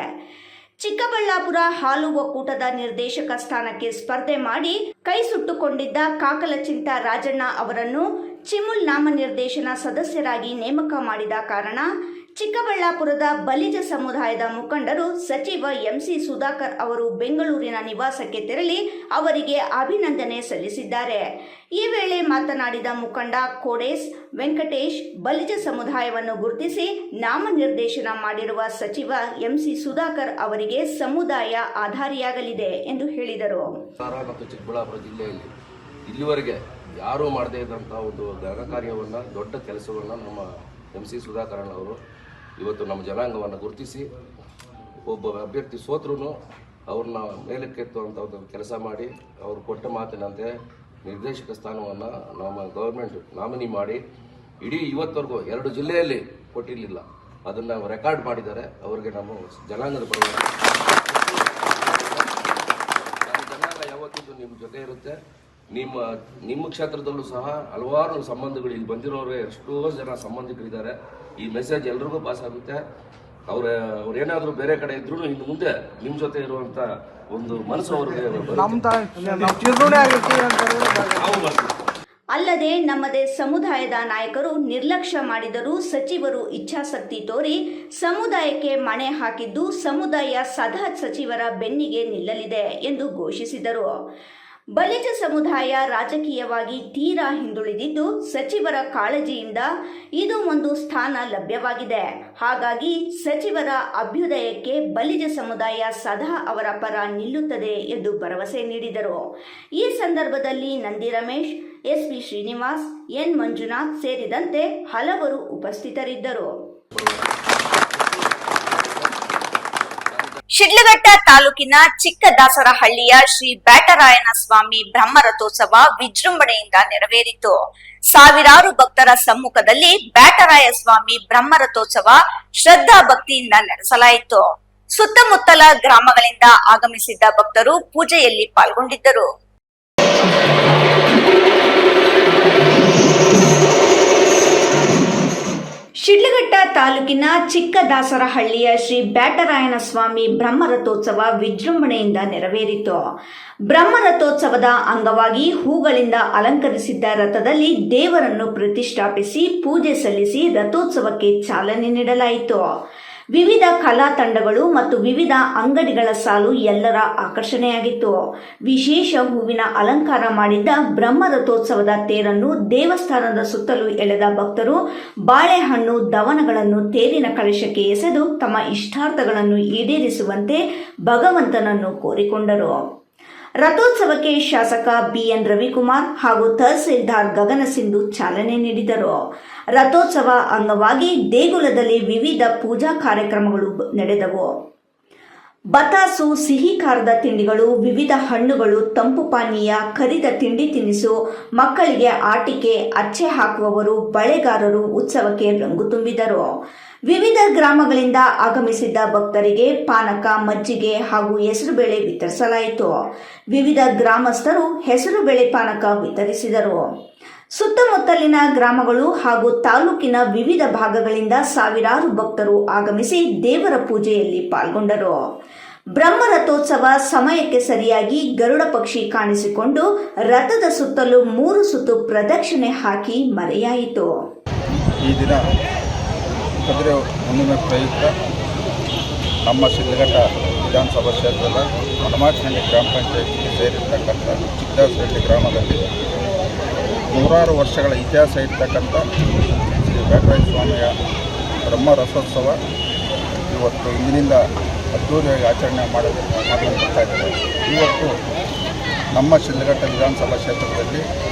ಚಿಕ್ಕಬಳ್ಳಾಪುರ ಹಾಲು ಒಕ್ಕೂಟದ ನಿರ್ದೇಶಕ ಸ್ಥಾನಕ್ಕೆ ಸ್ಪರ್ಧೆ ಮಾಡಿ ಕೈ ಸುಟ್ಟುಕೊಂಡಿದ್ದ ಕಾಕಲಚಿಂತ ರಾಜಣ್ಣ ಅವರನ್ನು ಚಿಮುಲ್ ನಾಮನಿರ್ದೇಶನ ಸದಸ್ಯರಾಗಿ ನೇಮಕ ಮಾಡಿದ ಕಾರಣ ಚಿಕ್ಕಬಳ್ಳಾಪುರದ ಬಲಿಜ ಸಮುದಾಯದ ಮುಖಂಡರು ಸಚಿವ MC ಸುಧಾಕರ್ ಅವರು ಬೆಂಗಳೂರಿನ ನಿವಾಸಕ್ಕೆ ತೆರಳಿ ಅವರಿಗೆ ಅಭಿನಂದನೆ ಸಲ್ಲಿಸಿದ್ದಾರೆ. ಈ ವೇಳೆ ಮಾತನಾಡಿದ ಮುಖಂಡ ಕೋಡೇಸ್ ವೆಂಕಟೇಶ್, ಬಲಿಜ ಸಮುದಾಯವನ್ನು ಗುರುತಿಸಿ ನಾಮನಿರ್ದೇಶನ ಮಾಡಿರುವ ಸಚಿವ MC ಸುಧಾಕರ್ ಅವರಿಗೆ ಸಮುದಾಯ ಆಧಾರಿಯಾಗಲಿದೆ ಎಂದು ಹೇಳಿದರು. ಮತ್ತು ಚಿಕ್ಕಬಳ್ಳಾಪುರ ಜಿಲ್ಲೆಯಲ್ಲಿ ಇಲ್ಲಿವರೆಗೆ ಯಾರೂ ಮಾಡದೇ ಇದ್ದಂತಹ ಒಂದು ಘನ ಕಾರ್ಯವನ್ನ, ದೊಡ್ಡ ಕೆಲಸವನ್ನ ನಮ್ಮ MC ಸುಧಾಕರನ್ ಅವರು ಇವತ್ತು ನಮ್ಮ ಜನಾಂಗವನ್ನು ಗುರುತಿಸಿ ಒಬ್ಬ ಅಭ್ಯರ್ಥಿ ಸೋತ್ರೂ ಅವ್ರನ್ನ ಮೇಲಕ್ಕೆತ್ತುವಂಥ ಒಂದು ಕೆಲಸ ಮಾಡಿ ಅವರು ಕೊಟ್ಟ ಮಾತಿನಂತೆ ನಿರ್ದೇಶಕ ಸ್ಥಾನವನ್ನು ನಮ್ಮ ಗೌರ್ಮೆಂಟ್ ನಾಮಿನಿ ಮಾಡಿ ಇಡೀ ಇವತ್ತವರೆಗೂ 2 ಜಿಲ್ಲೆಯಲ್ಲಿ ಕೊಟ್ಟಿರಲಿಲ್ಲ, ಅದನ್ನು ರೆಕಾರ್ಡ್ ಮಾಡಿದ್ದಾರೆ. ಅವರಿಗೆ ನಮ್ಮ ಜನಾಂಗದ ಪರವಾಗಿ ಜನಾಂಗ ಯಾವತ್ತಿದ್ದು ನಿಮ್ಮ ಜೊತೆ ಇರುತ್ತೆ. ನಿಮ್ಮ ಕ್ಷೇತ್ರದಲ್ಲೂ ಸಹ ಹಲವಾರು ಸಂಬಂಧಗಳು ಇಲ್ಲಿ ಬಂದಿರೋರು ಎಷ್ಟೋ ಜನ ಸಂಬಂಧಿಕರಿದ್ದಾರೆ. ಈ ಮೆಸೇಜ್ ಎಲ್ರಿಗೂ ಪಾಸ್ ಆಗುತ್ತೆ. ಅವ್ರೇನಾದರೂ ಬೇರೆ ಕಡೆ ಇದ್ರೂ ಇನ್ನು ಮುಂದೆ ನಿಮ್ಮ ಜೊತೆ ಇರುವಂಥ ಒಂದು ಮನಸ್ಸು ಅವ್ರಿಗೆ ಅಲ್ಲದೆ ನಮ್ಮದೇ ಸಮುದಾಯದ ನಾಯಕರು ನಿರ್ಲಕ್ಷ್ಯ ಮಾಡಿದರೂ ಸಚಿವರು ಇಚ್ಛಾಶಕ್ತಿ ತೋರಿ ಸಮುದಾಯಕ್ಕೆ ಮಣೆ ಹಾಕಿದ್ದು ಸಮುದಾಯ ಸದಾ ಸಚಿವರ ಬೆನ್ನಿಗೆ ನಿಲ್ಲಲಿದೆ ಎಂದು ಘೋಷಿಸಿದರು. ಬಲಿಜ ಸಮುದಾಯ ರಾಜಕೀಯವಾಗಿ ತೀರಾ ಹಿಂದುಳಿದಿದ್ದು ಸಚಿವರ ಕಾಳಜಿಯಿಂದ ಇದು ಒಂದು ಸ್ಥಾನ ಲಭ್ಯವಾಗಿದೆ. ಹಾಗಾಗಿ ಸಚಿವರ ಅಭ್ಯುದಯಕ್ಕೆ ಬಲಿಜ ಸಮುದಾಯ ಸದಾ ಅವರ ಪರ ನಿಲ್ಲುತ್ತದೆ ಎಂದು ಭರವಸೆ ನೀಡಿದರು. ಈ ಸಂದರ್ಭದಲ್ಲಿ ನಂದಿ ರಮೇಶ್, ಎಸ್ಪಿ ಶ್ರೀನಿವಾಸ್, ಎನ್ ಮಂಜುನಾಥ್ ಸೇರಿದಂತೆ ಹಲವರು ಉಪಸ್ಥಿತರಿದ್ದರು. ಶಿಡ್ಲಘಟ್ಟ ತಾಲೂಕಿನ ಚಿಕ್ಕದಾಸರಹಳ್ಳಿಯ ಶ್ರೀ ಬ್ಯಾಟರಾಯನ ಸ್ವಾಮಿ ಬ್ರಹ್ಮರಥೋತ್ಸವ ವಿಜೃಂಭಣೆಯಿಂದ ನೆರವೇರಿತು. ಸಾವಿರಾರು ಭಕ್ತರ ಸಮ್ಮುಖದಲ್ಲಿ ಬ್ಯಾಟರಾಯ ಸ್ವಾಮಿ ಬ್ರಹ್ಮರಥೋತ್ಸವ ಶ್ರದ್ಧಾ ಭಕ್ತಿಯಿಂದ ನಡೆಸಲಾಯಿತು. ಸುತ್ತಮುತ್ತಲ ಗ್ರಾಮಗಳಿಂದ ಆಗಮಿಸಿದ್ದ ಭಕ್ತರು ಪೂಜೆಯಲ್ಲಿ ಪಾಲ್ಗೊಂಡಿದ್ದರು. ಶಿಡ್ಲಘಟ್ಟ ತಾಲೂಕಿನ ಚಿಕ್ಕದಾಸರಹಳ್ಳಿಯ ಶ್ರೀ ಬ್ಯಾಟರಾಯನ ಸ್ವಾಮಿ ಬ್ರಹ್ಮರಥೋತ್ಸವ ವಿಜೃಂಭಣೆಯಿಂದ ನೆರವೇರಿತು. ಬ್ರಹ್ಮರಥೋತ್ಸವದ ಅಂಗವಾಗಿ ಹೂಗಳಿಂದ ಅಲಂಕರಿಸಿದ್ದ ರಥದಲ್ಲಿ ದೇವರನ್ನು ಪ್ರತಿಷ್ಠಾಪಿಸಿ ಪೂಜೆ ಸಲ್ಲಿಸಿ ರಥೋತ್ಸವಕ್ಕೆ ಚಾಲನೆ ನೀಡಲಾಯಿತು. ವಿವಿಧ ಕಲಾ ತಂಡಗಳು ಮತ್ತು ವಿವಿಧ ಅಂಗಡಿಗಳ ಸಾಲು ಎಲ್ಲರ ಆಕರ್ಷಣೆಯಾಗಿತ್ತು. ವಿಶೇಷ ಹೂವಿನ ಅಲಂಕಾರ ಮಾಡಿದ್ದ ಬ್ರಹ್ಮರಥೋತ್ಸವದ ತೇರನ್ನು ದೇವಸ್ಥಾನದ ಸುತ್ತಲೂ ಎಳೆದ ಭಕ್ತರು ಬಾಳೆಹಣ್ಣು, ದವನಗಳನ್ನು ತೇರಿನ ಕಳಶಕ್ಕೆ ಎಸೆದು ತಮ್ಮ ಇಷ್ಟಾರ್ಥಗಳನ್ನು ಈಡೇರಿಸುವಂತೆ ಭಗವಂತನನ್ನು ಕೋರಿಕೊಂಡರು. ರಥೋತ್ಸವಕ್ಕೆ ಶಾಸಕ ಬಿಎನ್ ರವಿಕುಮಾರ್ ಹಾಗೂ ತಹಸೀಲ್ದಾರ್ ಗಗನ ಸಿಂಧು ಚಾಲನೆ ನೀಡಿದರು. ರಥೋತ್ಸವ ಅಂಗವಾಗಿ ದೇಗುಲದಲ್ಲಿ ವಿವಿಧ ಪೂಜಾ ಕಾರ್ಯಕ್ರಮಗಳು ನಡೆದವು. ಬತಾಸು, ಸಿಹಿ ಖಾರದ ತಿಂಡಿಗಳು, ವಿವಿಧ ಹಣ್ಣುಗಳು, ತಂಪು ಪಾನೀಯ, ಕರಿದ ತಿಂಡಿ ತಿನಿಸು, ಮಕ್ಕಳಿಗೆ ಆಟಿಕೆ, ಅಚ್ಚೆ ಹಾಕುವವರು, ಬಳೆಗಾರರು ಉತ್ಸವಕ್ಕೆ ರಂಗು ತುಂಬಿದರು. ವಿವಿಧ ಗ್ರಾಮಗಳಿಂದ ಆಗಮಿಸಿದ್ದ ಭಕ್ತರಿಗೆ ಪಾನಕ, ಮಜ್ಜಿಗೆ ಹಾಗೂ ಹೆಸರುಬೇಳೆ ವಿತರಿಸಲಾಯಿತು. ವಿವಿಧ ಗ್ರಾಮಸ್ಥರು ಹೆಸರುಬೇಳೆ ಪಾನಕ ವಿತರಿಸಿದರು. ಸುತ್ತಮುತ್ತಲಿನ ಗ್ರಾಮಗಳು ಹಾಗೂ ತಾಲೂಕಿನ ವಿವಿಧ ಭಾಗಗಳಿಂದ ಸಾವಿರಾರು ಭಕ್ತರು ಆಗಮಿಸಿ ದೇವರ ಪೂಜೆಯಲ್ಲಿ ಪಾಲ್ಗೊಂಡರು. ಬ್ರಹ್ಮರಥೋತ್ಸವ ಸಮಯಕ್ಕೆ ಸರಿಯಾಗಿ ಗರುಡ ಪಕ್ಷಿ ಕಾಣಿಸಿಕೊಂಡು ರಥದ ಸುತ್ತಲೂ 3 ಸುತ್ತು ಪ್ರದಕ್ಷಿಣೆ ಹಾಕಿ ಮರೆಯಾಯಿತು. ಈ ದಿನ ಕದ್ರೆ ಹುಣ್ಣಿಮೆ ಪ್ರಯುಕ್ತ ನಮ್ಮ ಶಿಡ್ಲಘಟ್ಟ ವಿಧಾನಸಭಾ ಕ್ಷೇತ್ರದ ಹನುಮಾಚನಹಳ್ಳಿ ಗ್ರಾಮ ಪಂಚಾಯತಿಗೆ ಸೇರಿರ್ತಕ್ಕಂಥ ಚಿಕ್ಕದಾಸರಹಳ್ಳಿ ಗ್ರಾಮದಲ್ಲಿ 100 ವರ್ಷಗಳ ಇತಿಹಾಸ ಇರ್ತಕ್ಕಂಥ ಶ್ರೀ ಬ್ಯಾಟರಾಯ ಸ್ವಾಮಿಯ ಬ್ರಹ್ಮರಥೋತ್ಸವ ಇವತ್ತು ಇಂದಿನಿಂದ ಅದ್ದೂರಿಯಾಗಿ ಆಚರಣೆ ಮಾಡ್ತಾ ಇದ್ದಾರೆ. ಇವತ್ತು ನಮ್ಮ ಶಿಡ್ಲಘಟ್ಟ ವಿಧಾನಸಭಾ ಕ್ಷೇತ್ರದಲ್ಲಿ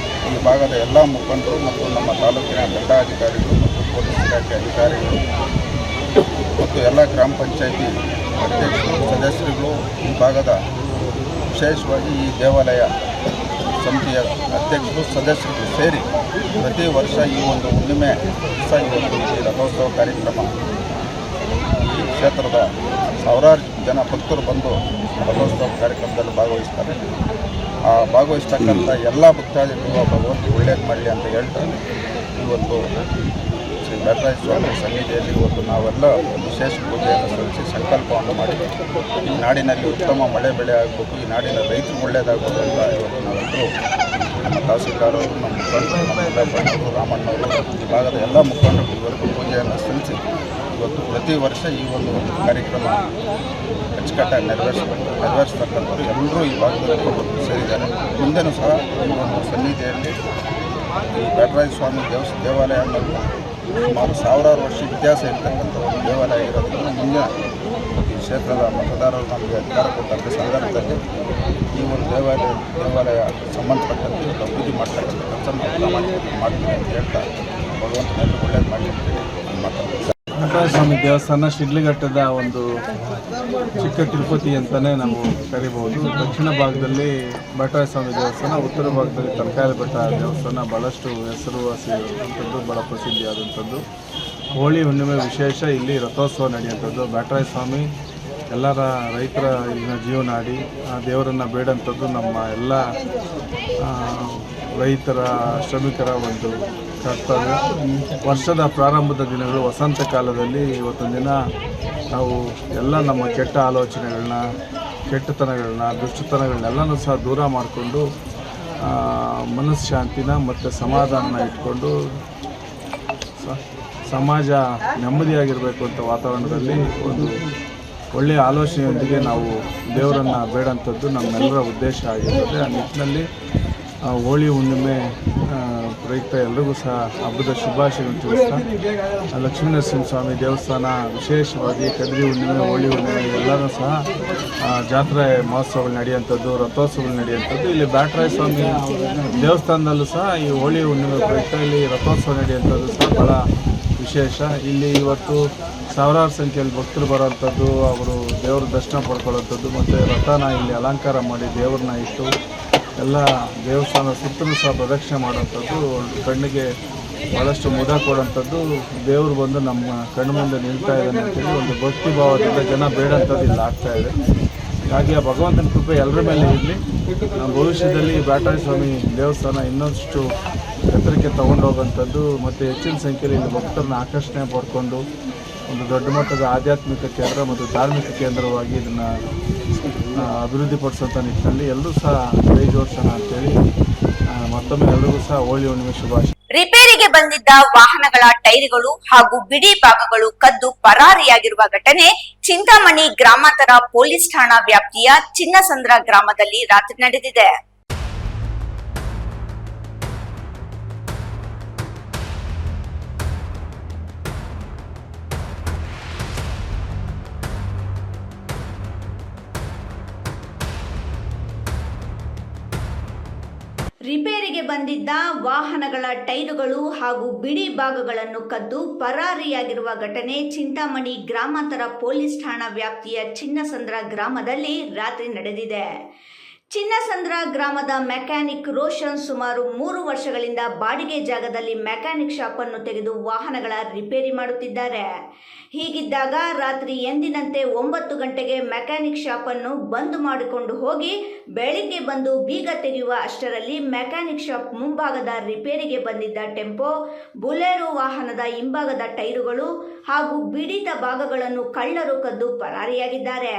ಈ ಭಾಗದ ಎಲ್ಲ ಮುಖಂಡರು ಮತ್ತು ನಮ್ಮ ತಾಲೂಕಿನ ದಂಡಾಧಿಕಾರಿಗಳು ಮತ್ತು ಪೊಲೀಸ್ ಇಲಾಖೆ ಅಧಿಕಾರಿಗಳು ಮತ್ತು ಎಲ್ಲ ಗ್ರಾಮ ಪಂಚಾಯತಿ ಅಧ್ಯಕ್ಷರು, ಸದಸ್ಯರುಗಳು ಈ ಭಾಗದ ವಿಶೇಷವಾಗಿ ಈ ದೇವಾಲಯ ಸಮಿತಿಯ ಅಧ್ಯಕ್ಷರು, ಸದಸ್ಯರು ಸೇರಿ ಪ್ರತಿ ವರ್ಷ ಈ ಒಂದು ಹುಣ್ಣಿಮೆ ದಿವಸ ಇವತ್ತು ಈ ರಥೋತ್ಸವ ಕಾರ್ಯಕ್ರಮ ಈ ಕ್ಷೇತ್ರದ ಸಾವಿರಾರು ಜನ ಭಕ್ತರು ಬಂದು ರಥೋತ್ಸವ ಕಾರ್ಯಕ್ರಮದಲ್ಲಿ ಭಾಗವಹಿಸ್ತಾರೆ. ಆ ಭಾಗವಹಿಸ್ತಕ್ಕಂಥ ಎಲ್ಲ ಭಕ್ತಾದಿಗಳು ಭಗವಂತ ಒಳ್ಳೇದು ಮಾಡಲಿ ಅಂತ ಹೇಳ್ತಾರೆ. ಇವತ್ತು ಶ್ರೀ ಬ್ಯಾಟರಾಯ ಸ್ವಾಮಿ ಸನ್ನಿಧಿಯಲ್ಲಿ ಇವತ್ತು ನಾವೆಲ್ಲ ವಿಶೇಷ ಪೂಜೆಯನ್ನು ಸಲ್ಲಿಸಿ ಸಂಕಲ್ಪವನ್ನು ಮಾಡಿ ಈ ನಾಡಿನಲ್ಲಿ ಉತ್ತಮ ಮಳೆ ಬೆಳೆ ಆಗಬೇಕು, ಈ ನಾಡಿನ ರೈತರು ಒಳ್ಳೆಯದಾಗಬೇಕು ಅಂತ ಇವತ್ತು ನಾವೆಲ್ಲರೂ ನಮ್ಮ ತಹಸೀಲ್ದಾರವರು, ನಮ್ಮ ಮುಖಂಡರು, ನಮ್ಮೆಲ್ಲ ಬಂಧುಗಳು, ರಾಮಣ್ಣವರು, ಈ ಭಾಗದ ಎಲ್ಲ ಮುಖಂಡರು ಇವತ್ತು ಪೂಜೆಯನ್ನು ಸಲ್ಲಿಸಿ ಇವತ್ತು ಪ್ರತಿ ವರ್ಷ ಈ ಒಂದು ಕಾರ್ಯಕ್ರಮ ಅಚ್ಚುಕಟ್ಟಾಗಿ ನೆರವೇರಿಸ್ತಕ್ಕಂಥವ್ರು ಎಲ್ಲರೂ ಈ ಭಾಗದಲ್ಲಿ ಸೇರಿದ್ದಾರೆ. ಮುಂದೆನೂ ಸಹ ಈ ಒಂದು ಸನ್ನಿಧಿಯಲ್ಲಿ ಈ ಬ್ಯಾಟರಾಯ ಸ್ವಾಮಿ ದೇವಾಲಯ ಅನ್ನೋದು ಸುಮಾರು ಸಾವಿರಾರು ವರ್ಷ ಇತಿಹಾಸ ಇರ್ತಕ್ಕಂಥ ಒಂದು ದೇವಾಲಯ ಇರೋದ್ರಿಂದ ಮುಂದಿನ ಈ ಕ್ಷೇತ್ರದ ಮತದಾರರು ನಮಗೆ ಅಧಿಕಾರ ಕೊಟ್ಟಂಥ ಸಂದರ್ಭದಲ್ಲಿ ಈ ಒಂದು ದೇವಾಲಯ ಸಂಬಂಧಪಟ್ಟಂತೆ ಅಭಿವೃದ್ಧಿ ಮಾಡ್ತಕ್ಕಂಥ ಕೆಲಸ ಮಾಡ್ತೀವಿ ಅಂತ ಹೇಳ್ತಾ ಭಗವಂತನಲ್ಲಿ ಒಳ್ಳೇದು ಮಾಡಿ ಮಾತಾಡ್ತಾರೆ. ಬ್ಯಾಟರಾಯ ಸ್ವಾಮಿ ದೇವಸ್ಥಾನ ಶಿಡ್ಲಘಟ್ಟದ ಒಂದು ಚಿಕ್ಕ ತಿರುಪತಿ ಅಂತಲೇ ನಾವು ಕರಿಬಹುದು. ದಕ್ಷಿಣ ಭಾಗದಲ್ಲಿ ಬ್ಯಾಟರಾಯ ಸ್ವಾಮಿ ದೇವಸ್ಥಾನ, ಉತ್ತರ ಭಾಗದಲ್ಲಿ ತಲಕಾಯಲ ಬೆಟ್ಟ ದೇವಸ್ಥಾನ ಭಾಳಷ್ಟು ಹೆಸರುವಾಸಿಯಾದಂಥದ್ದು, ಭಾಳ ಪ್ರಸಿದ್ಧಿಯಾದಂಥದ್ದು. ಹೋಳಿ ಹುಣ್ಣಿಮೆ ವಿಶೇಷ ಇಲ್ಲಿ ರಥೋತ್ಸವ ನಡೆಯುವಂಥದ್ದು. ಬ್ಯಾಟರಾಯ ಸ್ವಾಮಿ ಎಲ್ಲರ ರೈತರ ಇಲ್ಲಿನ ಜೀವನಾಡಿ ಆ ದೇವರನ್ನು ಬೇಡಂಥದ್ದು ನಮ್ಮ ಎಲ್ಲ ರೈತರ ಶ್ರಮಿಕರ ಒಂದು ಕರ್ತವ್ಯ. ವರ್ಷದ ಪ್ರಾರಂಭದ ದಿನಗಳು ವಸಂತ ಕಾಲದಲ್ಲಿ ಇವತ್ತೊಂದು ದಿನ ನಾವು ಎಲ್ಲ ನಮ್ಮ ಕೆಟ್ಟ ಆಲೋಚನೆಗಳನ್ನ, ಕೆಟ್ಟತನಗಳನ್ನ, ದುಷ್ಟತನಗಳನ್ನೆಲ್ಲನೂ ಸಹ ದೂರ ಮಾಡಿಕೊಂಡು ಮನಃಶಾಂತಿನ ಮತ್ತು ಸಮಾಧಾನ ಇಟ್ಕೊಂಡು ಸಮಾಜ ನೆಮ್ಮದಿಯಾಗಿರಬೇಕು ಅಂತ ವಾತಾವರಣದಲ್ಲಿ ಒಂದು ಒಳ್ಳೆಯ ಆಲೋಚನೆಯೊಂದಿಗೆ ನಾವು ದೇವರನ್ನು ಬೇಡಂಥದ್ದು ನಮ್ಮೆಲ್ಲರ ಉದ್ದೇಶ ಆಗಿರ್ತದೆ. ಆ ನಿಟ್ಟಿನಲ್ಲಿ ಹೋಳಿ ಹುಣ್ಣಿಮೆ ಪ್ರಯುಕ್ತ ಎಲ್ರಿಗೂ ಸಹ ಹಬ್ಬದ ಶುಭಾಶಯಗಳನ್ನು ತಿಳಿಸ್ತಾ ಲಕ್ಷ್ಮೀನರಸಿಂಹಸ್ವಾಮಿ ದೇವಸ್ಥಾನ ವಿಶೇಷವಾಗಿ ಕದ್ರಿ ಹುಣ್ಣಿಮೆ, ಹೋಳಿ ಹುಣ್ಣಿಮೆ ಎಲ್ಲನೂ ಸಹ ಜಾತ್ರೆ ಮಹೋತ್ಸವಗಳು ನಡೆಯುವಂಥದ್ದು, ರಥೋತ್ಸವಗಳು ನಡೆಯುವಂಥದ್ದು. ಇಲ್ಲಿ ಬ್ಯಾಟರಾಯ ಸ್ವಾಮಿ ದೇವಸ್ಥಾನದಲ್ಲೂ ಸಹ ಈ ಹೋಳಿ ಹುಣ್ಣಿಮೆ ಪ್ರಯುಕ್ತ ಇಲ್ಲಿ ರಥೋತ್ಸವ ನಡೆಯುವಂಥದ್ದು ಸಹ ಭಾಳ ವಿಶೇಷ. ಇಲ್ಲಿ ಇವತ್ತು ಸಾವಿರಾರು ಸಂಖ್ಯೆಯಲ್ಲಿ ಭಕ್ತರು ಬರೋವಂಥದ್ದು, ಅವರು ದೇವರ ದರ್ಶನ ಪಡ್ಕೊಳ್ಳೋಂಥದ್ದು ಮತ್ತು ರಥನ ಇಲ್ಲಿ ಅಲಂಕಾರ ಮಾಡಿ ದೇವ್ರನ್ನ ಇಟ್ಟು ಎಲ್ಲ ದೇವಸ್ಥಾನ ಸುತ್ತಲೂ ಸಹ ಪ್ರದಕ್ಷಿಣೆ ಮಾಡೋವಂಥದ್ದು ಕಣ್ಣಿಗೆ ಭಾಳಷ್ಟು ಮುದ ಕೊಡೋಂಥದ್ದು. ದೇವರು ಬಂದು ನಮ್ಮ ಕಣ್ಣು ಮುಂದೆ ನಿಲ್ತಾ ಇದ್ದಾನೆ ಅಂತೇಳಿ ಒಂದು ಭಕ್ತಿ ಭಾವದಿಂದ ಜನ ಬೇಡಂಥದ್ದು ಇಲ್ಲಿ ಆಗ್ತಾಯಿದೆ. ಹಾಗಾಗಿ ಆ ಭಗವಂತನ ಕೃಪೆ ಎಲ್ಲರ ಮೇಲೆ ಇರಲಿ. ಭವಿಷ್ಯದಲ್ಲಿ ಬ್ಯಾಟರಾಯ ಸ್ವಾಮಿ ದೇವಸ್ಥಾನ ಇನ್ನಷ್ಟು ಎತ್ತರಕ್ಕೆ ತೊಗೊಂಡೋಗೋಂಥದ್ದು ಮತ್ತು ಹೆಚ್ಚಿನ ಸಂಖ್ಯೆಯಲ್ಲಿ ಇಲ್ಲಿ ಭಕ್ತರನ್ನ ಆಕರ್ಷಣೆ ಪಡ್ಕೊಂಡು ಒಂದು ದೊಡ್ಡ ಮಟ್ಟದ ಆಧ್ಯಾತ್ಮಿಕ ಕೇಂದ್ರ ಮತ್ತು ಧಾರ್ಮಿಕ ಕೇಂದ್ರವಾಗಿ ಇದನ್ನು ಅಭಿವೃದ್ಧಿಪಡಿಸುವಂಥ ನಿಟ್ಟಿನಲ್ಲಿ ಎಲ್ಲರೂ ಸಹ ಕೈ ಜೋಡಿಸೋಣ ಅಂತೇಳಿ ಮತ್ತೊಮ್ಮೆ ಎಲ್ಲರಿಗೂ ಸಹ ಹೋಳಿ ಹುಣ್ಣಿಮೆ ಶುಭಾಶಯ. ರಿಪೇರಿಗೆ ಬಂದಿದ್ದ ವಾಹನಗಳ ಟೈರ್ಗಳು ಹಾಗೂ ಬಿಡಿ ಭಾಗಗಳು ಕದ್ದು ಪರಾರಿಯಾಗಿರುವ ಘಟನೆ ಚಿಂತಾಮಣಿ ಗ್ರಾಮಾಂತರ ಪೊಲೀಸ್ ಠಾಣಾ ವ್ಯಾಪ್ತಿಯ ಚಿನ್ನಸಂದ್ರ ಗ್ರಾಮದಲ್ಲಿ ರಾತ್ರಿ ನಡೆದಿದೆ. ರಿಪೇರಿಗೆ ಬಂದಿದ್ದ ವಾಹನಗಳ ಟೈರುಗಳು ಹಾಗೂ ಬಿಡಿ ಭಾಗಗಳನ್ನು ಕದ್ದು ಪರಾರಿಯಾಗಿರುವ ಘಟನೆ ಚಿಂತಾಮಣಿ ಗ್ರಾಮಾಂತರ ಪೊಲೀಸ್ ಠಾಣಾ ವ್ಯಾಪ್ತಿಯ ಚಿನ್ನಸಂದ್ರ ಗ್ರಾಮದಲ್ಲಿ ರಾತ್ರಿ ನಡೆದಿದೆ. ಚಿನ್ನಸಂದ್ರ ಗ್ರಾಮದ ಮೆಕ್ಯಾನಿಕ್ ರೋಷನ್ ಸುಮಾರು 3 ವರ್ಷಗಳಿಂದ ಬಾಡಿಗೆ ಜಾಗದಲ್ಲಿ ಮೆಕ್ಯಾನಿಕ್ ಶಾಪ್ ಅನ್ನು ತೆಗೆದು ವಾಹನಗಳ ರಿಪೇರಿ ಮಾಡುತ್ತಿದ್ದಾರೆ. ಹೀಗಿದ್ದಾಗ ರಾತ್ರಿ ಎಂದಿನಂತೆ 9 ಗಂಟೆಗೆ ಮೆಕ್ಯಾನಿಕ್ ಶಾಪ್ ಅನ್ನು ಬಂದ್ ಮಾಡಿಕೊಂಡು ಹೋಗಿ ಬೆಳಿಗ್ಗೆ ಬಂದು ಬೀಗ ತೆಗೆಯುವ ಅಷ್ಟರಲ್ಲಿ ಮೆಕ್ಯಾನಿಕ್ ಶಾಪ್ ಮುಂಭಾಗದ ರಿಪೇರಿಗೆ ಬಂದಿದ್ದ ಟೆಂಪೋ, ಬುಲೆರೋ ವಾಹನದ ಹಿಂಭಾಗದ ಟೈರುಗಳು ಹಾಗೂ ಬಿಡಿತ ಭಾಗಗಳನ್ನು ಕಳ್ಳರು ಕದ್ದು ಪರಾರಿಯಾಗಿದ್ದಾರೆ.